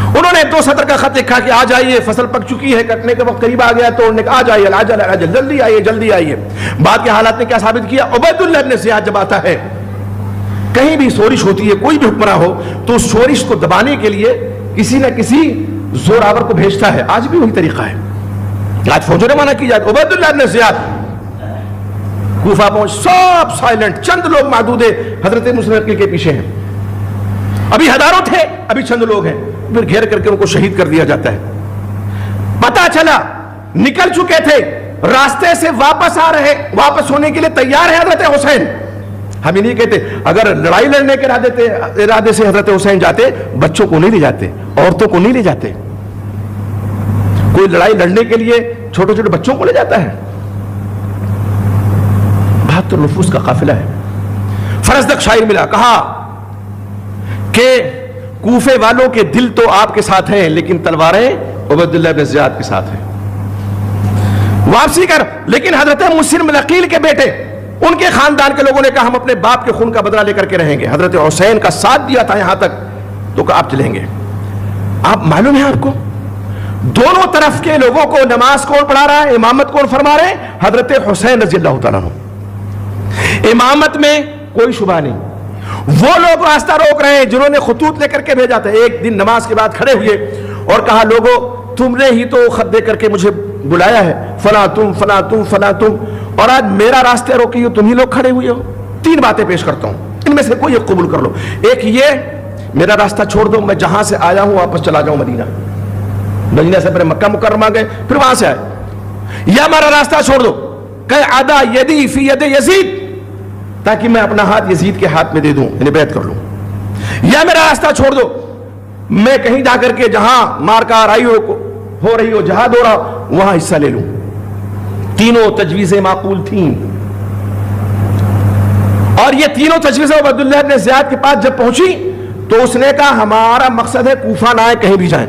انہوں نے 2 سطر کا خط لکھا کہ آ جائیے، فصل پک چکی ہے، کٹنے کا وقت قریب آ گیا، تو انہوں نے کہا آ جائیے، العجل العجل، جلدی آئیے جلدی آئیے۔ بعد کے حالات نے کیا ثابت کیا؟ عبید اللہ ابن زیاد جب آتا ہے، کہیں بھی شورش ہوتی ہے، کوئی بھی حکمراں ہو تو شورش کو دبانے کے لیے کسی نہ کسی زوراور کو بھیجتا ہے، آج بھی وہی طریقہ ہے، آج فوجوں نے منع کی جاتی۔ عبید اللہ ابن زیاد کوفہ پہنچ، سب سائلنٹ، چند لوگ محدود حضرت مسلم عقیل کے پیچھے ہیں، ابھی ہزاروں تھے، ابھی چند لوگ ہیں، پھر گھیر کر کے ان کو شہید کر دیا جاتا ہے۔ پتہ چلا نکل چکے تھے، راستے سے واپس آ رہے، واپس ہونے کے لیے تیار ہے حضرت حسین۔ ہم یہ نہیں کہتے اگر لڑائی لڑنے کے ارادے سے حضرت حسین جاتے، بچوں کو نہیں لے جاتے، عورتوں کو نہیں لے جاتے۔ کوئی لڑائی لڑنے کے لیے چھوٹے چھوٹے بچوں کو لے جاتا ہے؟ 72 نفوس کا قافلہ ہے۔ فرزدق شاعر ملا، کہا کہ کوفے والوں کے دل تو آپ کے ساتھ ہیں، لیکن تلواریں عبیداللہ بن زیاد کے ساتھ ہیں۔ واپسی کر، لیکن حضرت مسلم عقیل کے بیٹے، ان کے خاندان کے لوگوں نے کہا ہم اپنے باپ کے خون کا بدلہ لے کر کے رہیں گے۔ حضرت حسین کا ساتھ دیا تھا یہاں تک، تو کہا آپ چلیں گے۔ آپ معلوم ہے آپ کو دونوں طرف کے لوگوں کو نماز کون پڑھا رہا ہے، امامت کون فرما رہے ہیں؟ حضرت حسین رضی اللہ تعالیٰ عنہ۔ امامت میں کوئی شبہ نہیں، وہ لوگ راستہ روک رہے ہیں جنہوں نے خطوط لے کر کے بھیجا تھا۔ ایک دن نماز کے بعد کھڑے ہوئے اور کہا لوگوں تم نے ہی تو خط دے کر کے مجھے بلایا ہے، فلاں تم فلاں تم فلاں تم، اور آج میرا راستے روکی ہو، تم ہی لوگ کھڑے ہوئے ہو۔ 3 باتیں پیش کرتا ہوں، ان میں سے کوئی ایک قبول کر لو۔ ایک یہ میرا راستہ چھوڑ دو، میں جہاں سے آیا ہوں واپس چلا جاؤں مدینہ، مدینہ سے پہلے مکہ مکرمہ گئے پھر وہاں سے آئے، یا میرا راستہ چھوڑ دو کہ عدا یدی فی ید یزید، تاکہ میں اپنا ہاتھ یزید کے ہاتھ میں دے دوں، یعنی بیعت کر لوں، یا میرا راستہ چھوڑ دو میں کہیں جا کر کے جہاں مار کار آئی ہو رہی ہو، جہاد ہو رہا، وہاں حصہ لے لوں۔ تینوں تجویزیں معقول تھیں، اور یہ تینوں تجویزیں عبیداللہ ابن زیاد کے پاس جب پہنچی تو اس نے کہا ہمارا مقصد ہے کوفہ نہ آئے، کہیں بھی جائیں،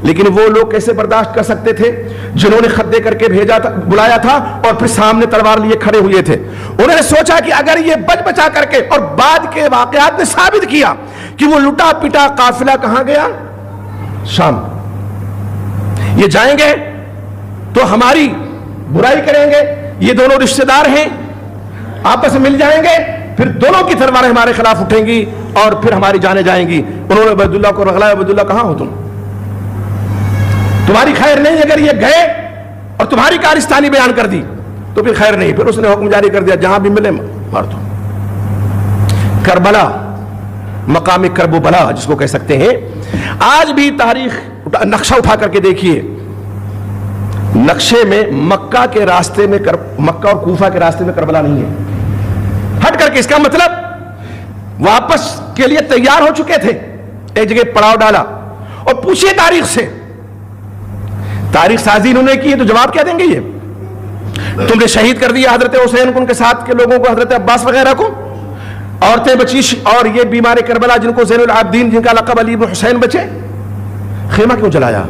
لیکن وہ لوگ کیسے برداشت کر سکتے تھے جنہوں نے خط دے کر کے بھیجا تھا، بلایا تھا اور پھر سامنے تلوار لیے کھڑے ہوئے تھے؟ انہوں نے سوچا کہ اگر یہ بچ بچا کر کے، اور بعد کے واقعات نے ثابت کیا کہ وہ لٹا پٹا قافلہ کہاں گیا؟ شام۔ یہ جائیں گے تو ہماری برائی کریں گے، یہ دونوں رشتہ دار ہیں، آپس میں مل جائیں گے، پھر دونوں کی تلواریں ہمارے خلاف اٹھیں گی اور پھر ہماری جانیں جائیں گی۔ انہوں نے عبیداللہ کو رغلایا، عبیداللہ کہاں ہو تمہاری خیر نہیں، اگر یہ گئے اور تمہاری کارستانی بیان کر دی تو پھر خیر نہیں۔ پھر اس نے حکم جاری کر دیا جہاں بھی ملے مار دو۔ کربلا، مقام کرب و بلا جس کو کہہ سکتے ہیں، آج بھی تاریخ نقشہ اٹھا کر کے دیکھیے، نقشے میں مکہ کے راستے میں مکہ اور کوفہ کے راستے میں کربلا نہیں ہے، ہٹ کر کے۔ اس کا مطلب واپس کے لیے تیار ہو چکے تھے، ایک جگہ پڑاؤ ڈالا۔ اور پوچھئے تاریخ سے، تاریخ سازی انہوں نے کی ہے تو جواب کیا دیں گے؟ یہ تم نے شہید کر دیا حضرت حسین کو، ان کے ساتھ کے لوگوں کو، حضرت عباس وغیرہ کو، عورتیں بچی، اور یہ بیمار کربلا جن کو زین العابدین، جن کا لقب علی بن حسین بچے، خیمہ کیوں جلایا؟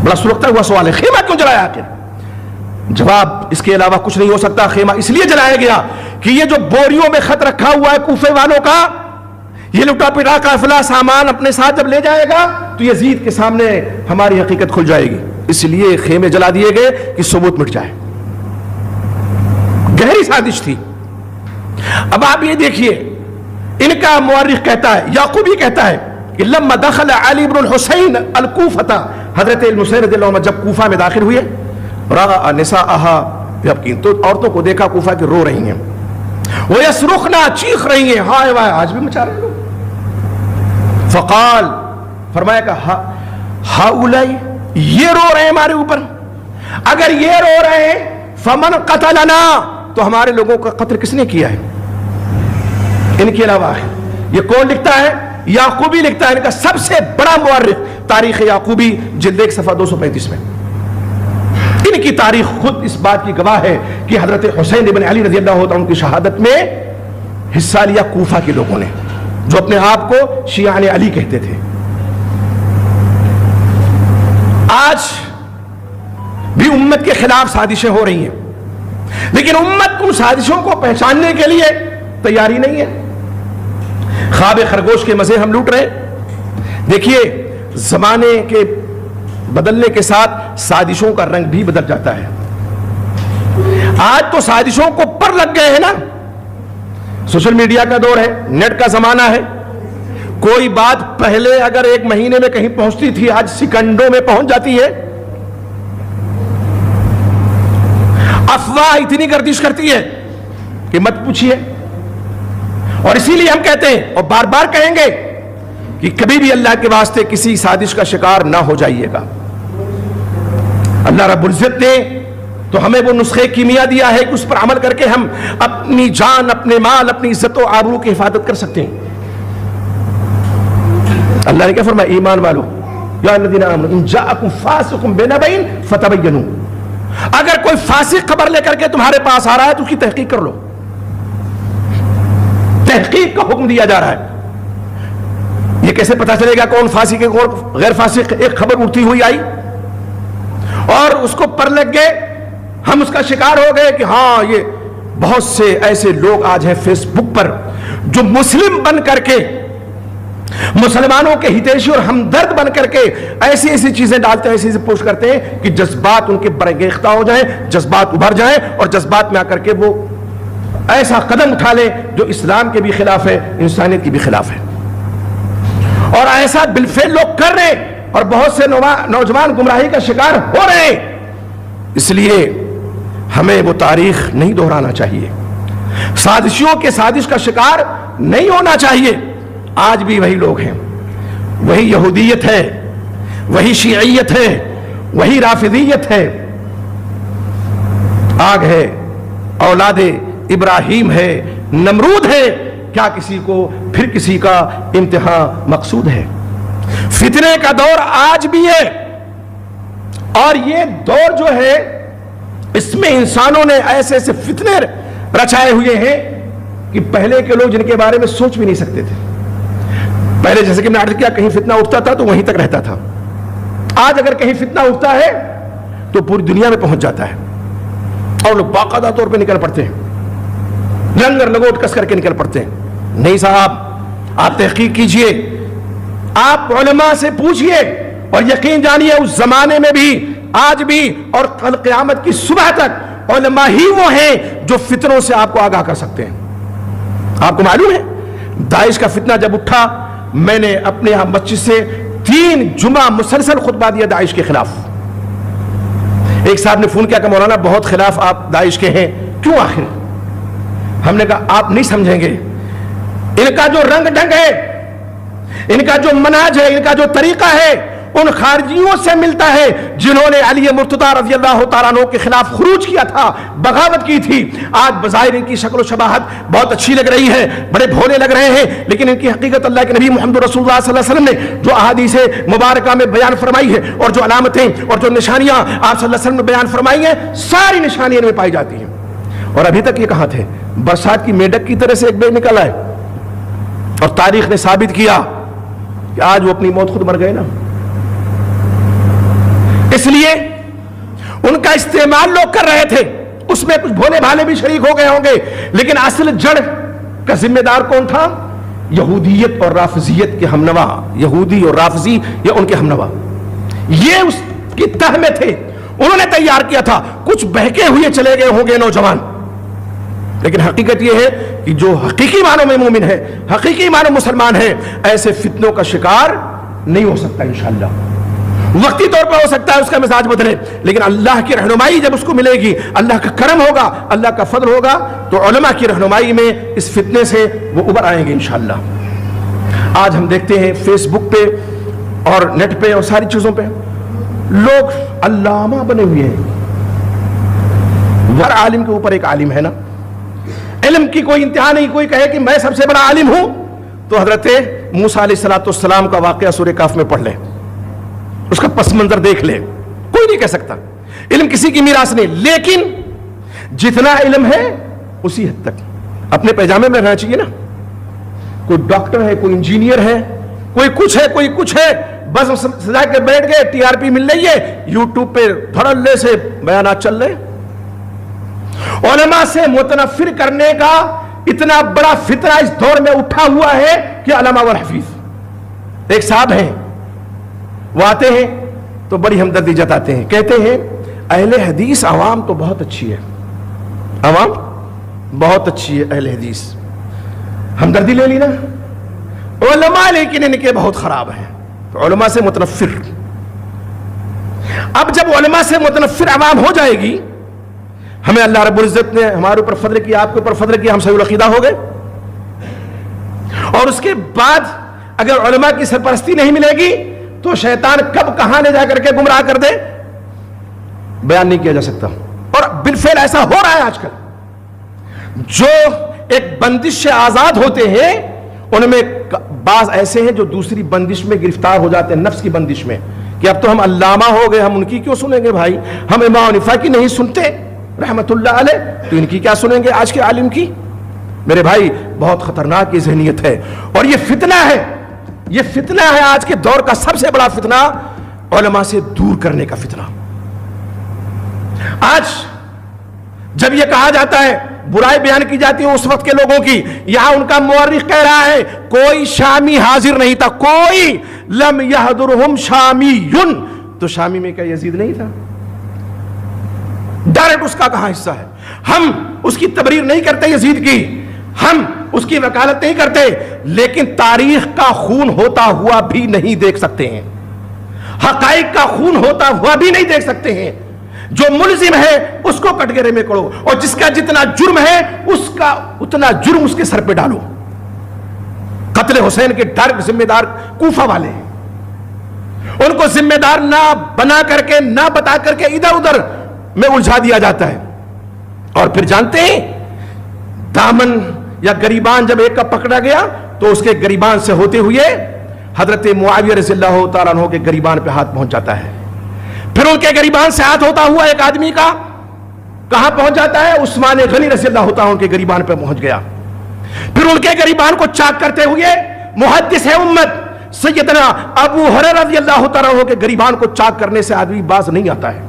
بڑا سلگتا ہوا سوال ہے، خیمہ کیوں جلایا آخر؟ جواب اس کے علاوہ کچھ نہیں ہو سکتا۔ خیمہ اس لیے جلایا گیا کہ یہ جو بوریوں میں خط رکھا ہوا ہے کوفے والوں کا، یہ لٹا پٹا قافلہ سامان اپنے ساتھ جب لے جائے گا تو یزید کے سامنے ہماری حقیقت کھل جائے گی، اس لیے خیمے جلا دیے گئے کہ ثبوت مٹ جائے۔ گہری سازش تھی۔ اب آپ یہ دیکھیے، ان کا مورخ کہتا ہے، یعقوبی کہتا ہے کہ لما دخل علی بن الحسین الکوفہ، حضرت حسین رضی اللہ عنہ جب کوفہ میں داخل ہوئے، رأى نساءها يبكين، تو عورتوں کو دیکھا کوفہ کے رو رہی ہیں، وَيَصْرُخْنَا، چیخ رہی ہیں، ہائے وائے، آج بھی مچا رہے لوگ۔ فقال، فرمایا کہ ہؤلاء، یہ رو رہے ہیں ہمارے اوپر، اگر یہ رو رہے ہیں فمن قتلنا، تو ہمارے لوگوں کا قتل کس نے کیا ہے؟ ان کے علاوہ ہے۔ یہ کون لکھتا ہے؟ یعقوبی لکھتا ہے، ان کا سب سے بڑا مورخ، تاریخ یعقوبی جلد 1 صفحہ 235 میں۔ ان کی تاریخ خود اس بات کی گواہ ہے کہ حضرت حسین ابن علی رضی اللہ عنہ کی شہادت میں حصہ لیا کوفہ کے لوگوں نے، جو اپنے آپ کو شیعان علی کہتے تھے۔ آج بھی امت کے خلاف سازشیں ہو رہی ہیں، لیکن امت ان سازشوں کو پہچاننے کے لیے تیاری نہیں ہے۔ خواب خرگوش کے مزے ہم لوٹ رہے۔ دیکھیے، زمانے کے بدلنے کے ساتھ سازشوں کا رنگ بھی بدل جاتا ہے۔ آج تو سازشوں کو پر لگ گئے ہیں نا، سوشل میڈیا کا دور ہے، نیٹ کا زمانہ ہے، کوئی بات پہلے اگر 1 مہینے میں کہیں پہنچتی تھی، آج سیکنڈوں میں پہنچ جاتی ہے۔ افواہ اتنی گردش کرتی ہے کہ مت پوچھیے، اور اسی لیے ہم کہتے ہیں اور بار بار کہیں گے کہ کبھی بھی اللہ کے واسطے کسی سازش کا شکار نہ ہو جائیے گا۔ اللہ رب العزت نے تو ہمیں وہ نسخے کیمیا دیا ہے کہ اس پر عمل کر کے ہم اپنی جان، اپنے مال، اپنی عزت و آبرو کی حفاظت کر سکتے ہیں۔ اللہ نے کیا فرمایا؟ ایمان والو، یا الذین آمنوا ان جاءکم فاسق بنبأ فتبینوا، اگر کوئی فاسق خبر لے کر کے تمہارے پاس آ رہا ہے تو اس کی تحقیق کر لو۔ تحقیق کا حکم دیا جا رہا ہے۔ یہ کیسے پتا چلے گا کون فاسق ہے کون غیر فاسق؟ ایک خبر اڑتی ہوئی آئی اور اس کو پر لگ گئے، ہم اس کا شکار ہو گئے کہ ہاں یہ بہت سے ایسے لوگ آج ہیں فیس بک پر جو مسلم بن کر کے، مسلمانوں کے ہتیشی اور ہمدرد بن کر کے ایسی ایسی چیزیں ڈالتے ہیں، ایسی ایسی پوسٹ کرتے ہیں کہ جذبات ان کے برانگیختہ ہو جائیں، جذبات ابھر جائیں، اور جذبات میں آ کر کے وہ ایسا قدم اٹھا لیں جو اسلام کے بھی خلاف ہے، انسانیت کی بھی خلاف ہے۔ اور ایسا بالفعل لوگ کر رہے ہیں اور بہت سے نوجوان گمراہی کا شکار ہو رہے ہیں۔ اس لیے ہمیں وہ تاریخ نہیں دہرانا چاہیے، سازشیوں کے سازش کا شکار نہیں ہونا چاہیے۔ آج بھی وہی لوگ ہیں، وہی یہودیت ہے، وہی شیعیت ہے، وہی رافضیت ہے، آگ ہے، اولاد ابراہیم ہے، نمرود ہے، کیا کسی کو پھر کسی کا امتحان مقصود ہے؟ فتنے کا دور آج بھی ہے، اور یہ دور جو ہے اس میں انسانوں نے ایسے ایسے فتنے رچائے ہوئے ہیں کہ پہلے کے لوگ جن کے بارے میں سوچ بھی نہیں سکتے تھے۔ پہلے جیسے کہ میں نے عرض کیا، کہیں فتنہ اٹھتا تھا تو وہیں تک رہتا تھا، آج اگر کہیں فتنہ اٹھتا ہے تو پوری دنیا میں پہنچ جاتا ہے اور لوگ باقاعدہ طور پہ نکل پڑتے ہیں، لنگر لگوٹ کس کر کے نکل پڑتے ہیں۔ نہیں صاحب، آپ تحقیق کیجئے، آپ علماء سے پوچھئے، اور یقین جانیے اس زمانے میں بھی، آج بھی، اور کل قیامت کی صبح تک علماء ہی وہ ہیں جو فتنوں سے آپ کو آگاہ کر سکتے ہیں۔ آپ کو معلوم ہے داعش کا فتنہ جب اٹھا، میں نے اپنے یہاں مسجد سے 3 جمعہ مسلسل خطبہ دیا داعش کے خلاف۔ ایک صاحب نے فون کیا کہ مولانا بہت خلاف آپ داعش کے ہیں، کیوں آخر؟ ہم نے کہا آپ نہیں سمجھیں گے، ان کا جو رنگ ڈھنگ ہے، ان کا جو منہج ہے، ان کا جو طریقہ ہے، ان خارجیوں سے ملتا ہے جنہوں نے علی مرتضیٰ رضی اللہ تعالیٰ عنہ کے خلاف خروج کیا تھا، بغاوت کی تھی۔ آج بظاہر ان کی شکل و شباہت بہت اچھی لگ رہی ہے، بڑے بھولے لگ رہے ہیں، لیکن ان کی حقیقت اللہ کے نبی محمد رسول اللہ صلی اللہ علیہ وسلم نے جو احادیث مبارکہ میں بیان فرمائی ہے، اور جو علامتیں اور جو نشانیاں آپ صلی اللہ علیہ وسلم نے بیان فرمائی ہیں، ساری نشانیاں ان میں پائی جاتی ہیں۔ اور ابھی تک یہ کہاں تھے؟ برسات کی میڈک کی طرح سے ایک بے نکل آئے، اور تاریخ نے ثابت کیا کہ آج وہ اپنی موت خود مر گئے نا۔ اس لیے ان کا استعمال لوگ کر رہے تھے، اس میں کچھ بھولے بھالے بھی شریک ہو گئے ہوں گے، لیکن اصل جڑ کا ذمہ دار کون تھا؟ یہودیت اور رافضیت کے ہمنوا، یہودی اور رافضی یا ان کے ہمنوا، یہ اس کی تہ میں تھے، انہوں نے تیار کیا تھا۔ کچھ بہکے ہوئے چلے گئے ہوں گے نوجوان، لیکن حقیقت یہ ہے کہ جو حقیقی معنوں میں مومن ہے، حقیقی معنوں مسلمان ہے، ایسے فتنوں کا شکار نہیں ہو سکتا انشاءاللہ۔ وقتی طور پر ہو سکتا ہے اس کا مزاج بدلے، لیکن اللہ کی رہنمائی جب اس کو ملے گی، اللہ کا کرم ہوگا، اللہ کا فضل ہوگا، تو علماء کی رہنمائی میں اس فتنے سے وہ ابھر آئیں گے انشاءاللہ۔ آج ہم دیکھتے ہیں فیس بک پہ اور نیٹ پہ اور ساری چیزوں پہ لوگ علامہ بنے ہوئے ہیں۔ ہر عالم کے اوپر ایک عالم ہے نا، علم کی کوئی انتہا نہیں۔ کوئی کہے کہ میں سب سے بڑا عالم ہوں تو حضرت موسیٰ علیہ السلام کا واقعہ سورہ کہف میں پڑھ لیں، اس کا پس منظر دیکھ لے، کوئی نہیں کہہ سکتا علم کسی کی میراث نہیں، لیکن جتنا علم ہے اسی حد تک اپنے پیجامے میں رہنا چاہیے نا۔ کوئی ڈاکٹر ہے، کوئی انجینئر ہے، کوئی کچھ ہے، کوئی کچھ ہے، بس سجا کے بیٹھ گئے، ٹی آر پی مل رہی ہے، یوٹیوب پہ دھڑلے سے بیانات چل رہے۔ علماء سے متنفر کرنے کا اتنا بڑا فتنہ اس دور میں اٹھا ہوا ہے کہ علامہ والحفیظ ایک صاحب ہیں، وہ آتے ہیں تو بڑی ہمدردی جتاتے ہیں، کہتے ہیں اہل حدیث عوام تو بہت اچھی ہے، عوام بہت اچھی ہے اہل حدیث، ہمدردی لے لی نا، علماء لیکن ان کے بہت خراب ہیں، تو علماء سے متنفر۔ اب جب علماء سے متنفر عوام ہو جائے گی، ہمیں اللہ رب العزت نے ہمارے اوپر فضل کیا، آپ کے اوپر فضل کیا، ہم صحیح العقیدہ ہو گئے، اور اس کے بعد اگر علماء کی سرپرستی نہیں ملے گی تو شیطان کب کہاں لے جا کر کے گمراہ کر دے بیان نہیں کیا جا سکتا۔ اور بالفعل ایسا ہو رہا ہے آج کل، جو ایک بندش سے آزاد ہوتے ہیں ان میں بعض ایسے ہیں جو دوسری بندش میں گرفتار ہو جاتے ہیں، نفس کی بندش میں، کہ اب تو ہم علامہ ہو گئے، ہم ان کی کیوں سنیں گے بھائی، ہم امام حنیفہ کی نہیں سنتے رحمت اللہ علیہ، تو ان کی کیا سنیں گے آج کے عالم کی؟ میرے بھائی بہت خطرناک یہ ذہنیت ہے، اور یہ فتنہ ہے، یہ فتنہ ہے آج کے دور کا سب سے بڑا فتنہ، علماء سے دور کرنے کا فتنہ۔ آج جب یہ کہا جاتا ہے، برائی بیان کی جاتی ہے اس وقت کے لوگوں کی، یہاں ان کا مورخ کہہ رہا ہے کوئی شامی حاضر نہیں تھا، کوئی لم یحضرہم شامیٌ، تو شامی میں کیا یزید نہیں تھا؟ ڈائریکٹ اس کا کہاں حصہ ہے؟ ہم اس کی تبریر نہیں کرتے یزید کی، ہم اس کی وکالت نہیں کرتے، لیکن تاریخ کا خون ہوتا ہوا بھی نہیں دیکھ سکتے ہیں، حقائق کا خون ہوتا ہوا بھی نہیں دیکھ سکتے ہیں۔ جو ملزم ہے اس کو کٹگرے میں کرو، اور جس کا جتنا جرم ہے اس کا اتنا جرم اس کے سر پہ ڈالو۔ قتل حسین کے ڈائریکٹ ذمہ دار کوفہ والے ہیں، ان کو ذمہ دار نہ بنا کر کے، نہ بتا کر کے ادھر ادھر میں الجھا دیا جاتا ہے، اور پھر جانتے ہیں دامن یا گریبان جب ایک کا پکڑا گیا تو اس کے گریبان سے ہوتے ہوئے حضرت معاویہ رضی اللہ تعالیٰ عنہ کے گریبان پہ ہاتھ پہنچ جاتا ہے، پھر ان کے گریبان سے ہاتھ ہوتا ہوا ایک آدمی کا کہاں پہنچ جاتا ہے؟ عثمان غنی رضی اللہ تعالیٰ عنہ کے گریبان پہ پہنچ گیا، پھر ان کے گریبان کو چاک کرتے ہوئے محدث ہے امت سیدنا ابو ہریرہ رضی اللہ تعالیٰ عنہ کے گریبان کو چاک کرنے سے آدمی باز نہیں آتا ہے.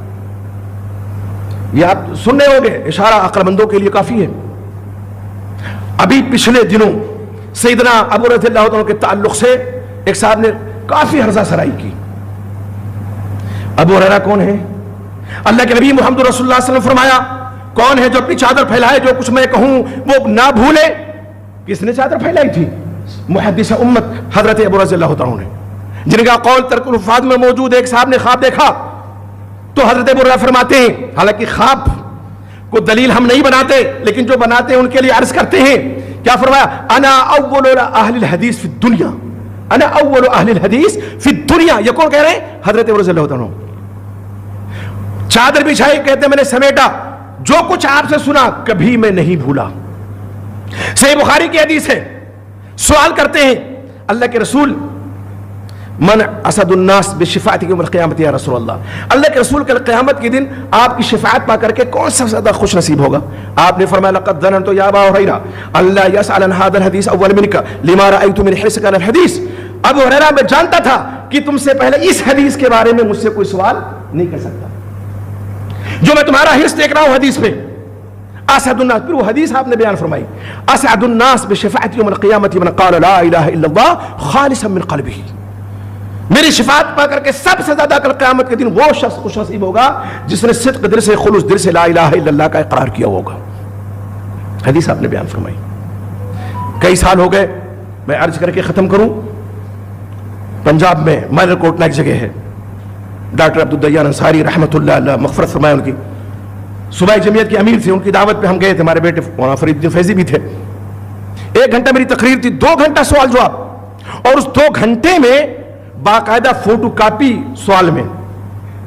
یہ آپ سننے ہوگے, اشارہ عقل مندوں کے لیے کافی ہے. ابھی پچھلے دنوں سیدنا ابو رضی اللہ عنہ کے تعلق سے ایک صاحب نے کافی ہرزہ سرائی کی. ابو ہریرہ کون ہے؟ اللہ کے نبی محمد رسول اللہ صلی اللہ علیہ وسلم فرمایا کون ہے جو اپنی چادر پھیلائے, جو کچھ میں کہوں وہ نہ بھولے. کس نے چادر پھیلائی تھی؟ محدث امت حضرت ابو رضی اللہ عنہ نے, جن کا قول ترک الفاظ میں موجود. ایک صاحب نے خواب دیکھا تو حضرت ابو ہریرہ فرماتے ہیں, حالانکہ خواب کو دلیل ہم نہیں بناتے لیکن جو بناتے ہیں ان کے لیے عرض کرتے ہیں, کیا فرمایا؟ انا اول اہل الحدیث فی الدنیا, انا اول اہل الحدیث فی الدنیا. یہ کون کہہ رہے ہیں؟ حضرت ابو رضی اللہ عنہ. چادر بچھائی, کہتے ہیں میں نے سمیٹا, جو کچھ آپ سے سنا کبھی میں نہیں بھولا. صحیح بخاری کی حدیث ہے. سوال کرتے ہیں اللہ کے رسول, من اسد الناس بشفاعت یوم القیامت یا رسول اللہ, اللہ کے رسول کل قیامت کے دن آپ کی شفاعت پا کر کے کون سا زیادہ خوش نصیب ہوگا؟ آپ نے فرمایا لقد ظننت یا ابا ہریرہ اللہ یسأل عن هذا الحديث اول منك لما رأيت من حرصك على الحديث. ابو ہریرہ میں جانتا تھا کہ تم سے پہلے اس حدیث کے بارے میں مجھ سے کوئی سوال نہیں کر سکتا, جو میں تمہارا حرص دیکھ رہا ہوں حدیث پہ. اسعد الناس, پھر وہ حدیث آپ نے بیان فرمائی, اسعد الناس بشفاعت یوم القیامت من قال لا الہ الا اللہ خالصا من قلبہ. میری شفاعت پا کر کے سب سے زیادہ کل قیامت کے دن وہ شخص خوش نصیب ہوگا جس نے صدق دل سے, خلوص دل سے لا الہ الا اللہ کا اقرار کیا ہوگا. حدیث آپ نے بیان فرمائی. کئی سال ہو گئے, میں عرض کر کے ختم کروں. پنجاب میں مائنر کوٹ ایک جگہ ہے, ڈاکٹر عبدالدیان انصاری رحمۃ اللہ علیہ, مغفرت فرمائے ان کی, صوبائی جمعیت کے امیر تھے. ان کی دعوت پہ ہم گئے تھے, ہمارے بیٹے مولانا فرید الدین فیضی بھی تھے. 1 گھنٹہ میری تقریر تھی, 2 گھنٹہ سوال جواب, اور اس 2 گھنٹے میں باقاعدہ فوٹو کاپی سوال میں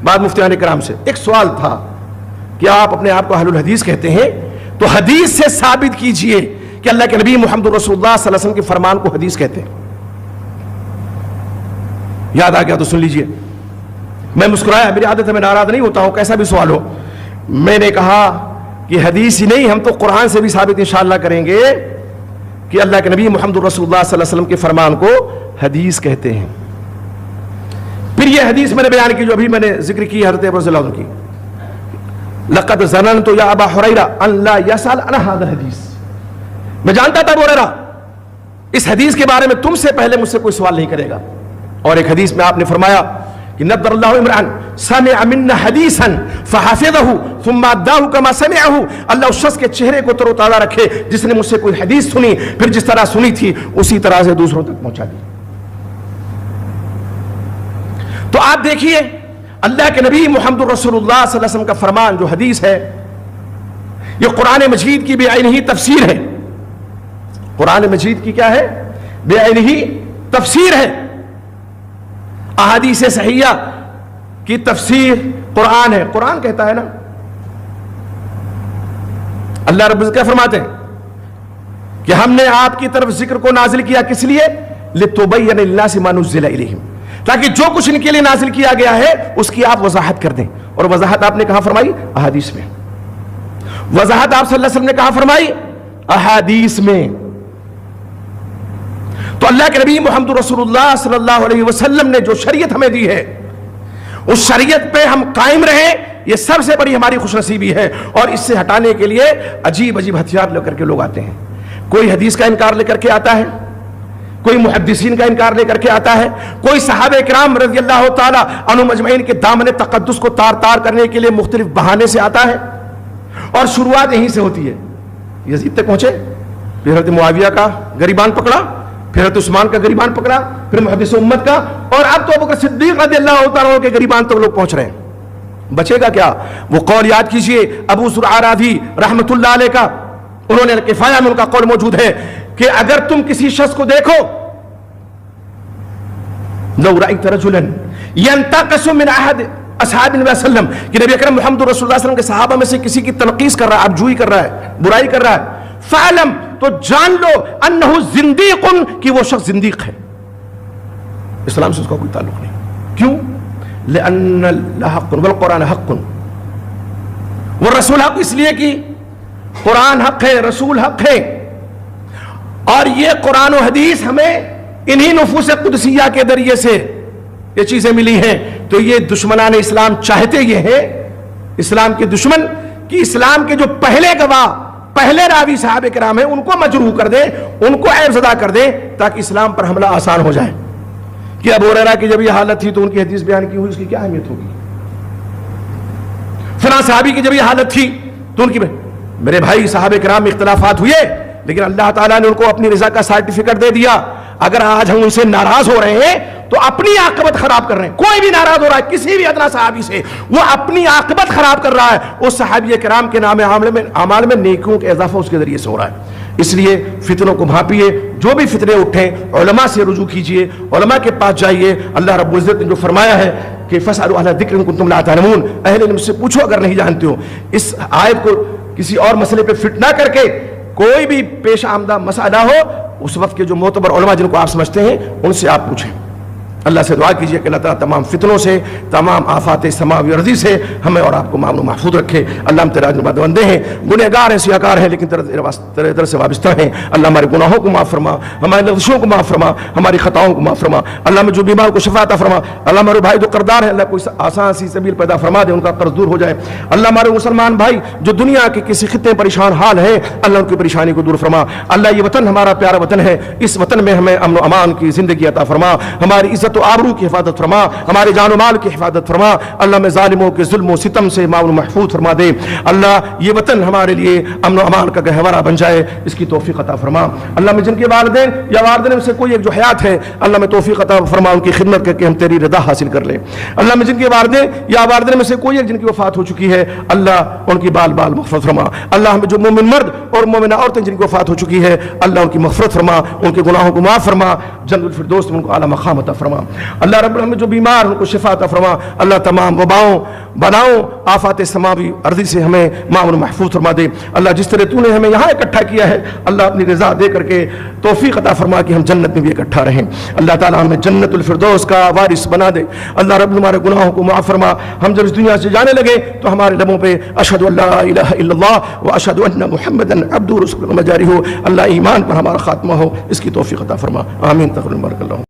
بعد مفتیان کرام سے ایک سوال تھا کہ آپ اپنے آپ کو اہل الحدیث کہتے ہیں تو حدیث سے ثابت کیجئے کہ اللہ کے نبی محمد رسول اللہ صلی اللہ علیہ وسلم کے فرمان کو حدیث کہتے ہیں. یاد آ گیا تو سن لیجئے. میں مسکرایا, میری عادت ہے میں ناراض نہیں ہوتا ہوں کیسا بھی سوال ہو. میں نے کہا کہ حدیث ہی نہیں, ہم تو قرآن سے بھی ثابت انشاءاللہ کریں گے کہ اللہ کے نبی محمد رسول اللہ صلی اللہ علیہ وسلم کے فرمان کو حدیث کہتے ہیں. پھر یہ حدیث میں نے بیان کی جو ابھی میں نے ذکر کی حضرت ابو رضی اللہ عنہ کی, لقد ظننت یا ابا ہریرہ ان لا یسأل عن هذا الحدیث. میں جانتا تھا ابو ہریرہ اس حدیث کے بارے میں تم سے پہلے مجھ سے کوئی سوال نہیں کرے گا. اور ایک حدیث میں آپ نے فرمایا کہ نضر اللہ امرأ سمع منا حدیثا فحفظه ثم اداه كما سمعه. اللہ اس شخص کے چہرے کو تر و تازہ رکھے جس نے مجھ سے کوئی حدیث سنی, پھر جس طرح سنی تھی اسی طرح سے دوسروں تک پہنچا دی. تو آپ دیکھیے اللہ کے نبی محمد رسول اللہ صلی اللہ علیہ وسلم کا فرمان جو حدیث ہے, یہ قرآن مجید کی بے عینہ تفسیر ہے. قرآن مجید کی کیا ہے؟ بے عینہ تفسیر ہے. احادیث صحیحہ کی تفسیر قرآن ہے. قرآن کہتا ہے نا, اللہ رب العزت کیا فرماتے ہیں کہ ہم نے آپ کی طرف ذکر کو نازل کیا کس لیے؟ لِتُبَيَّنَ لِلنَّاسِ مَا نُزِّلَ إِلَيْهِمْ, تاکہ جو کچھ ان کے لیے نازل کیا گیا ہے اس کی آپ وضاحت کر دیں. اور وضاحت آپ نے کہاں فرمائی؟ احادیث میں. وضاحت آپ صلی اللہ علیہ وسلم نے کہاں فرمائی؟ احادیث میں. تو اللہ کے نبی محمد رسول اللہ صلی اللہ علیہ وسلم نے جو شریعت ہمیں دی ہے اس شریعت پہ ہم قائم رہیں, یہ سب سے بڑی ہماری خوش نصیبی ہے. اور اس سے ہٹانے کے لیے عجیب عجیب ہتھیار لے کر کے لوگ آتے ہیں. کوئی حدیث کا انکار لے کر کے آتا ہے, کوئی محدثین کا انکار لے کر کے آتا ہے, کوئی صحابہ کرام رضی اللہ تعالیٰ عنہم اجمعین کے دامن تقدس کو تار تار کرنے کے لیے مختلف بہانے سے آتا ہے. اور شروعات یہیں سے ہوتی ہے. یزید تک پہنچے, پھر حضرت معاویہ کا گریبان پکڑا, پھر حضرت عثمان کا گریبان پکڑا, پھر محدث امت کا, اور اب تو ابوبکر صدیق رضی اللہ تعالیٰ کے گریبان تک لوگ پہنچ رہے ہیں. بچے گا کیا؟ وہ قول یاد کیجئے ابو زرعہ راضی رحمت اللہ علیہ کا, انہوں نے کفایہ میں ان کا قول موجود ہے کہ اگر تم کسی شخص کو دیکھو, لو رأیت رجلا ینتقص من احد اصحاب النبی صلی اللہ علیہ وسلم, کہ نبی اکرم محمد رسول اللہ صلی اللہ علیہ وسلم کے صحابہ میں سے کسی کی تنقیص کر رہا ہے, ابجوئی کر رہا ہے, برائی کر رہا ہے, فعلم, تو جان لو انہ زندیق, کہ وہ شخص زندیق ہے, اسلام سے اس کا کوئی تعلق نہیں. کیوں؟ لأن اللہ حق والقرآن حق, والرسول حق, اس لیے کہ قرآن حق ہے, رسول حق ہے, اور یہ قرآن و حدیث ہمیں انہی نفوس قدسیہ کے ذریعے سے یہ چیزیں ملی ہیں. تو یہ دشمنان اسلام چاہتے یہ ہیں، اسلام کے دشمن، کہ اسلام کے جو پہلے گواہ، پہلے راوی صحابہ کرام ہیں، ان کو مجروح کر دیں، ان کو عیب زدہ کر دیں، تاکہ اسلام پر حملہ آسان ہو جائے. کہ ابو ہریرہ کی جب یہ حالت تھی تو ان کی حدیث بیان کی ہوئی، اس کی کیا اہمیت ہوگی؟ فلاں صحابی کی جب یہ حالت تھی تو ان کی، میرے بھائی صحابہ کرام میں اختلافات ہوئے، لیکن اللہ تعالیٰ نے ان کو اپنی رضا کا سرٹیفکیٹ دے دیا. اگر آج ہم ان سے ناراض ہو رہے ہیں تو اپنی عاقبت خراب کر رہے ہیں. کوئی بھی ناراض ہو رہا ہے کسی بھی ادنا صحابی سے، وہ اپنی عاقبت خراب کر رہا ہے. اس صحابی کرام کے نام اعمال میں نیکیوں کا اضافہ اس کے ذریعے سے ہو رہا ہے. اس لیے فتنوں کو بھانپیے، جو بھی فتنے اٹھیں علماء سے رجوع کیجئے، علماء کے پاس جائیے. اللہ رب العزت نے جو فرمایا ہے کہ فاسألوا اہل الذکر ان کنتم لا تعلمون، اہل علم سے پوچھو اگر نہیں جانتے ہو. اس آیت کو کسی اور مسئلے پہ فٹ نہ کر کے، کوئی بھی پیش آمدہ مسئلہ ہو اس وقت کے جو معتبر علماء جن کو آپ سمجھتے ہیں ان سے آپ پوچھیں. اللہ سے دعا کیجئے کہ اللہ تعالیٰ تمام فتنوں سے، تمام آفات سماوی ارضی سے ہمیں اور آپ کو مامن و محفوظ رکھے. اللہ ہم تیرے بندے ہیں، گنہگار ہیں، سیاکار ہیں، لیکن تیرے در سے وابستہ ہیں. اللہ ہمارے گناہوں کو معاف فرما، ہمارے لغزشوں کو معاف فرما، ہماری خطاؤں کو معاف فرما. اللہ میں جو بیمار کو شفا عطا فرما. اللہ ہمارے بھائی جو قرضدار ہیں، اللہ کوئی آسان سی سبیل پیدا فرما دے، ان کا قرض دور ہو جائے. اللہ ہمارے مسلمان بھائی جو دنیا کے کسی خطے پریشان حال ہیں، اللہ ان کی پریشانی کو دور فرما. اللہ یہ وطن ہمارا پیارا وطن ہے، اس وطن میں ہمیں امن و امان کی زندگی عطا فرما. ہماری عزت و آبرو کی حفاظت فرما، ہمارے جان و مال کی حفاظت فرما. اللہ میں ظالموں کے ظلم و ستم سے مامن محفوظ فرما دے. اللہ یہ وطن ہمارے لیے امن و امان کا گہوارہ بن جائے، اس کی توفیق عطا فرما. اللہ میں جن کے والدین یا والدین میں سے کوئی ایک جو حیات ہے، اللہ میں توفیق عطا فرما، ان کی خدمت کر کے ہم تیری رضا حاصل کر لیں. اللہ میں جن کے والدین یا والدین میں سے کوئی ایک جن کی وفات ہو چکی ہے، اللہ ان کی بال بال مغفرت فرما. اللہ ہمیں جو مومن مرد اور مومنہ عورتیں جن کی وفات ہو چکی ہے، اللہ ان کی مغفرت فرما، ان کے گناہوں کو معاف فرما، جنت الفردوس میں ان کو اعلیٰ مقام عطا فرما. اللہ رب ہمیں جو بیمار ان کو شفا عطا فرما. اللہ تمام وباؤں بلاؤں آفات سماوی ارضی سے ہمیں مامن محفوظ فرما دے. اللہ جس طرح تو نے ہمیں یہاں اکٹھا کیا ہے، اللہ اپنی رضا دے کر کے توفیق عطا فرما کہ ہم جنت میں بھی اکٹھا رہیں. اللہ تعالیٰ ہمیں جنت الفردوس کا وارث بنا دے. اللہ رب ہمارے گناہوں کو معاف فرما. ہم جب اس دنیا سے جانے لگے تو ہمارے لبوں پہ اشہد ان لا الہ الا اللہ و اشہد ان محمدا عبدہ ورسولہ جاری ہو. اللہ ایمان پر ہمارا خاتمہ ہو، اس کی توفیق عطا فرما. آمین. تقبل بارک اللہ.